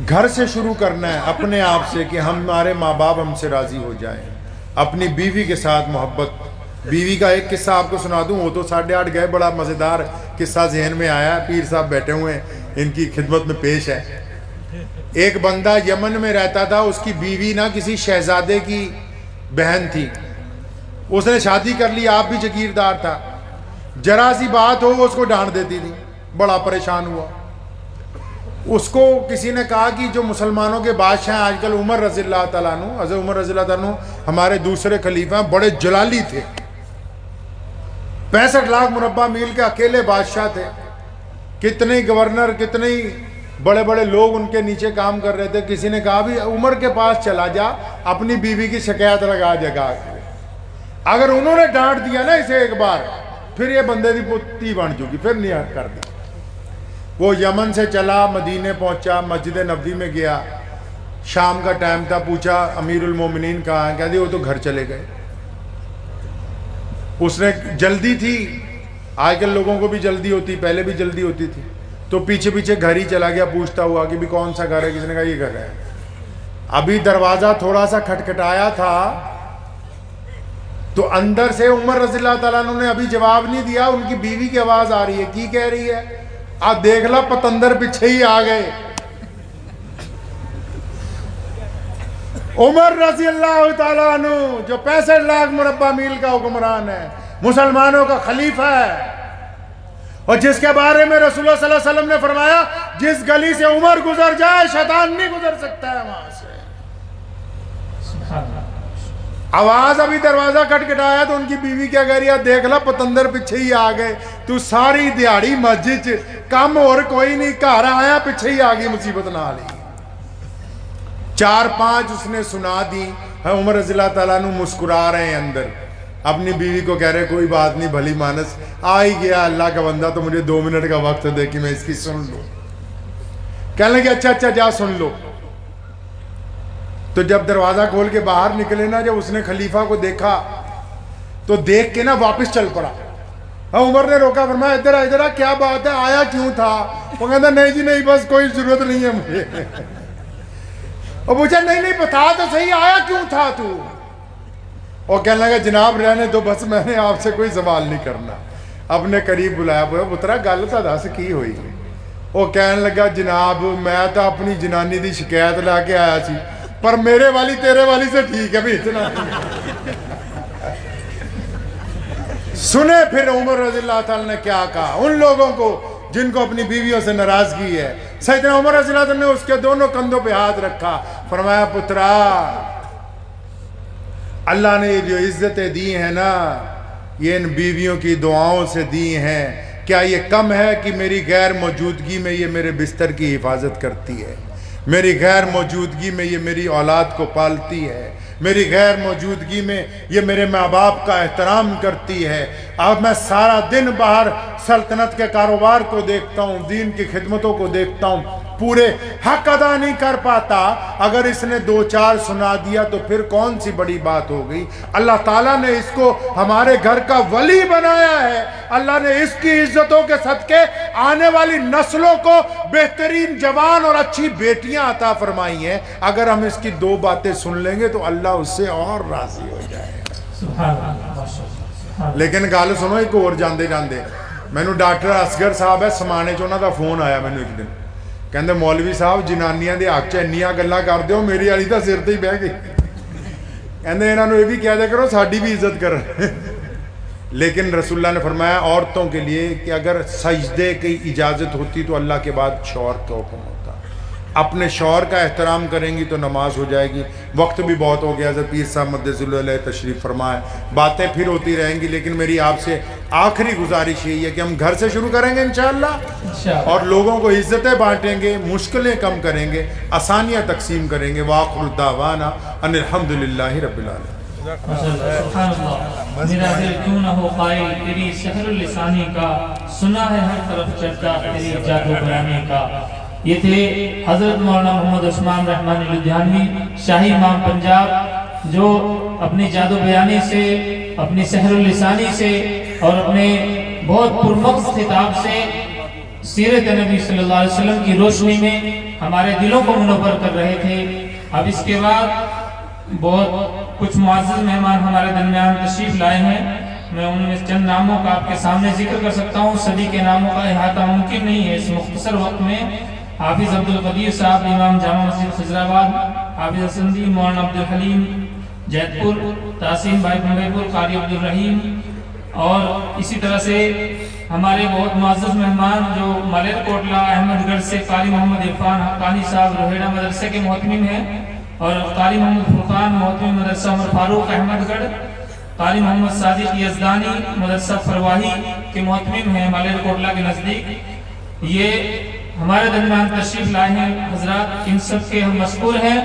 گھر سے شروع کرنا ہے اپنے آپ سے کہ ہمارے ماں باپ ہم سے راضی ہو جائیں۔ اپنی بیوی کے ساتھ محبت۔ بیوی کا ایک قصہ آپ کو سنا دوں، وہ تو 8:30 گئے، بڑا مزیدار قصہ ذہن میں آیا، پیر صاحب بیٹھے ہوئے ہیں، ان کی خدمت میں پیش ہے۔ ایک بندہ یمن میں رہتا تھا، اس کی بیوی نا کسی شہزادے کی بہن تھی، اس نے شادی کر لی، آپ بھی جگیردار تھا، ذرا سی بات ہو وہ اس کو ڈانٹ دیتی تھی، بڑا پریشان ہوا۔ اس کو کسی نے کہا کہ جو مسلمانوں کے بادشاہ ہیں آج کل، عمر رضی اللہ تعالیٰ عنہ، حضرت عمر رضی اللہ تعالیٰ عنہ ہمارے دوسرے خلیفہ ہیں، بڑے جلالی تھے، 65 لاکھ مربع میل کے اکیلے بادشاہ تھے، کتنے گورنر، کتنے بڑے بڑے لوگ ان کے نیچے کام کر رہے تھے۔ کسی نے کہا بھی عمر کے پاس چلا جا، اپنی بیوی کی شکایت لگا جگہ، اگر انہوں نے ڈانٹ دیا نا اسے ایک بار، پھر یہ بندے دی پتی بن چکی، پھر نہیں کر دی۔ وہ یمن سے چلا، مدینے پہنچا، مسجد نبوی میں گیا، شام کا ٹائم تھا، پوچھا امیر المومنین کہاں ہیں؟ کہہ دی وہ تو گھر چلے گئے۔ اس نے جلدی تھی، آج کل لوگوں کو بھی جلدی ہوتی، پہلے بھی جلدی ہوتی تھی، تو پیچھے پیچھے گھر ہی چلا گیا، پوچھتا ہوا کہ بھی کون سا گھر ہے؟ کسی نے کہا یہ گھر ہے۔ ابھی دروازہ تھوڑا سا کھٹکھٹایا تھا تو اندر سے عمر رضی اللہ تعالیٰ عنہ نے ابھی جواب نہیں دیا، ان کی بیوی کی آواز آ رہی ہے، کی کہہ رہی ہے؟ آپ دیکھ لا پتندر پیچھے ہی آ گئے۔ عمر رضی اللہ تعالیٰ عنہ جو 65 لاکھ مربع میل کا حکمران ہے، مسلمانوں کا خلیفہ ہے، اور جس کے بارے میں رسول اللہ صلی اللہ علیہ وسلم نے فرمایا جس گلی سے عمر گزر جائے شیطان نہیں گزر سکتا ہے وہاں سے۔ آواز ابھی دروازہ کھٹکھٹایا تو ان کی بیوی کیا کہہ رہی ہے؟ دیکھ لا پتندر پیچھے ہی آ گئے، تو ساری دیہڑی مسجد کم اور کوئی نہیں، گھر آیا پیچھے ہی آ گئی، مصیبت نہ لی۔ 4-5 اس نے سنا دی۔ عمر رضی اللہ تعالیٰ عنہ مسکرا رہے ہیں اندر، اپنی بیوی کو کہہ رہے کوئی بات نہیں بھلی مانس، آ ہی گیا اللہ کا بندہ تو مجھے 2 منٹ کا وقت دے کہ میں اس کی سن لوں۔ کہنے لگے اچھا جا سن لو۔ تو جب دروازہ کھول کے باہر نکلے نا، جب اس نے خلیفہ کو دیکھا تو دیکھ کے نا واپس چل پڑا۔ عمر نے روکا، فرمایا ادھر آ کیا بات ہے، آیا کیوں تھا؟ وہ کہتا نہیں جی نہیں، بس کوئی ضرورت نہیں ہے مجھے۔ اور پوچھا نہیں بتا تو صحیح آیا کیوں تھا تو؟ اور کہنے لگا جناب رہنے دو، بس میں نے آپ سے کوئی سوال نہیں کرنا۔ اپنے قریب بلایا، پترا گل تو دس کی ہوئی؟ وہ کہنے لگا جناب میں تو اپنی جنانی دی شکایت لا کے آیا سی، پر میرے والی تیرے والی سے ٹھیک ہے بھی اتنا۔ سنے پھر عمر رضی اللہ تعالیٰ نے کیا کہا ان لوگوں کو جن کو اپنی بیویوں سے ناراضگی ہے۔ سیدنا عمر رضی اللہ تعالیٰ نے اس کے دونوں کندھوں پہ ہاتھ رکھا، فرمایا پترا اللہ نے یہ جو عزتیں دی ہیں نا، یہ ان بیویوں کی دعاؤں سے دی ہیں۔ کیا یہ کم ہے کہ میری غیر موجودگی میں یہ میرے بستر کی حفاظت کرتی ہے، میری غیر موجودگی میں یہ میری اولاد کو پالتی ہے، میری غیر موجودگی میں یہ میرے ماں باپ کا احترام کرتی ہے۔ اب میں سارا دن باہر سلطنت کے کاروبار کو دیکھتا ہوں، دین کی خدمتوں کو دیکھتا ہوں، پورے حق ادا نہیں کر پاتا، اگر اس نے 2-4 سنا دیا تو پھر کون سی بڑی بات ہو گئی؟ اللہ تعالیٰ نے اس کو ہمارے گھر کا ولی بنایا ہے، اللہ نے اس کی عزتوں کے صدقے آنے والی نسلوں کو بہترین جوان اور اچھی بیٹیاں عطا فرمائی ہیں۔ اگر ہم اس کی 2 باتیں سن لیں گے تو اللہ اس سے اور راضی ہو جائے گا۔ سبحان اللہ۔ لیکن گل سنو ایک اور جاندے مینو ڈاکٹر اصغر صاحب ہے سمانے چ انہاں دا فون آیا مینو ایک دن، کہندے مولوی صاحب جنانیاں دے حق چ انیاں گلاں کردے ہو، میری والی تا سر تے ہی بہ گئی، کہندے انہاں نو یہ بھی کہہ دیا کرو ساڈی بھی عزت کر۔ لیکن رسول اللہ نے فرمایا عورتوں کے لیے کہ اگر سجدے کی اجازت ہوتی تو اللہ کے بعد شوہر کا حکم ہوتا، اپنے شوہر کا احترام کریں گی تو نماز ہو جائے گی۔ وقت بھی بہت ہو گیا، حضرت پیر صاحب مدثر اللہ علیہ تشریف فرمائے، باتیں پھر ہوتی رہیں گی، لیکن میری آپ سے آخری گزارش یہی ہے کہ ہم گھر سے شروع کریں گے انشاءاللہ، اور لوگوں کو عزتیں بانٹیں گے، مشکلیں کم کریں گے، آسانیاں تقسیم کریں گے۔ وآخر دعوانا ان الحمدللہ رب العالمین۔ سبحان اللہ۔ میرا دل کیوں نہ ہو قائل تیری سحر اللسانی کا، سنا ہے ہر طرف چرچا تیری جادو بیانی کا۔ یہ تھے حضرت مولانا محمد عثمان رحمانی لدھیانوی، شاہی امام پنجاب، جو اپنی جادو بیانی سے، اپنی سحر اللسانی سے اور اپنے بہت پرمغز خطاب سے سیرت نبی صلی اللہ علیہ وسلم کی روشنی میں ہمارے دلوں کو منور کر رہے تھے۔ اب اس کے بعد بہت کچھ معزز مہمان ہمارے درمیان تشریف لائے ہیں، میں ان میں چند ناموں کا آپ کے سامنے ذکر کر سکتا ہوں، سبھی کے ناموں کا احاطہ ممکن نہیں ہے اس مختصر وقت میں۔ حافظ عبدالقدیر صاحب امام جامع مسجد خضرآباد، حافظ حسندی مولانا عبدالحلیم جیت پور، تحسین بھائی بھنگے پور، قاری عبدالرحیم، اور اسی طرح سے ہمارے بہت معزز مہمان جو ملیر کوٹلہ احمد گڑھ سے قاری محمد عرفان حقانی صاحب روہیڑہ مدرسے کے محتمم ہیں، اور قاری محمد فرقان محتمم مدرسہ عمر فاروق احمد گڑھ، قاری محمد صادق یزدانی مدرسہ فرواہی کے محتمم ہیں ملیر کوٹلہ کے نزدیک۔ یہ ہمارے درمیان تشریف لائے ہیں حضرات، ان سب کے ہم مشکور ہیں،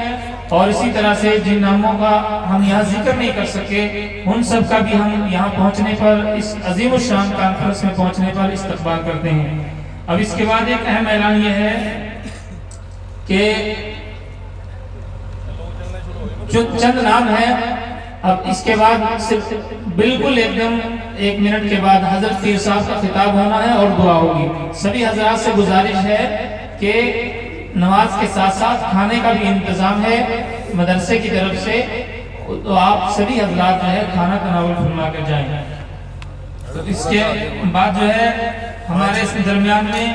اور اسی طرح سے جن ناموں کا ہم یہاں ذکر نہیں کر سکے ان سب کا بھی ہم یہاں پہنچنے پر، اس عظیم الشان کانفرنس میں پہنچنے پر استقبال کرتے ہیں۔ اب اس کے بعد ایک اہم اعلان یہ ہے کہ چند نام ہیں، اب اس کے بعد صرف بالکل ایک دم 1 منٹ کے بعد حضرت پیر صاحب کا خطاب ہونا ہے اور دعا ہوگی۔ سبھی حضرات سے گزارش ہے کہ نماز کے ساتھ ساتھ کھانے کا بھی انتظام ہے مدرسے کی طرف سے، تو آپ سبھی حضرات جو ہے کھانا تناول فرما کر جائیں۔ تو اس کے بعد جو ہے ہمارے اس درمیان میں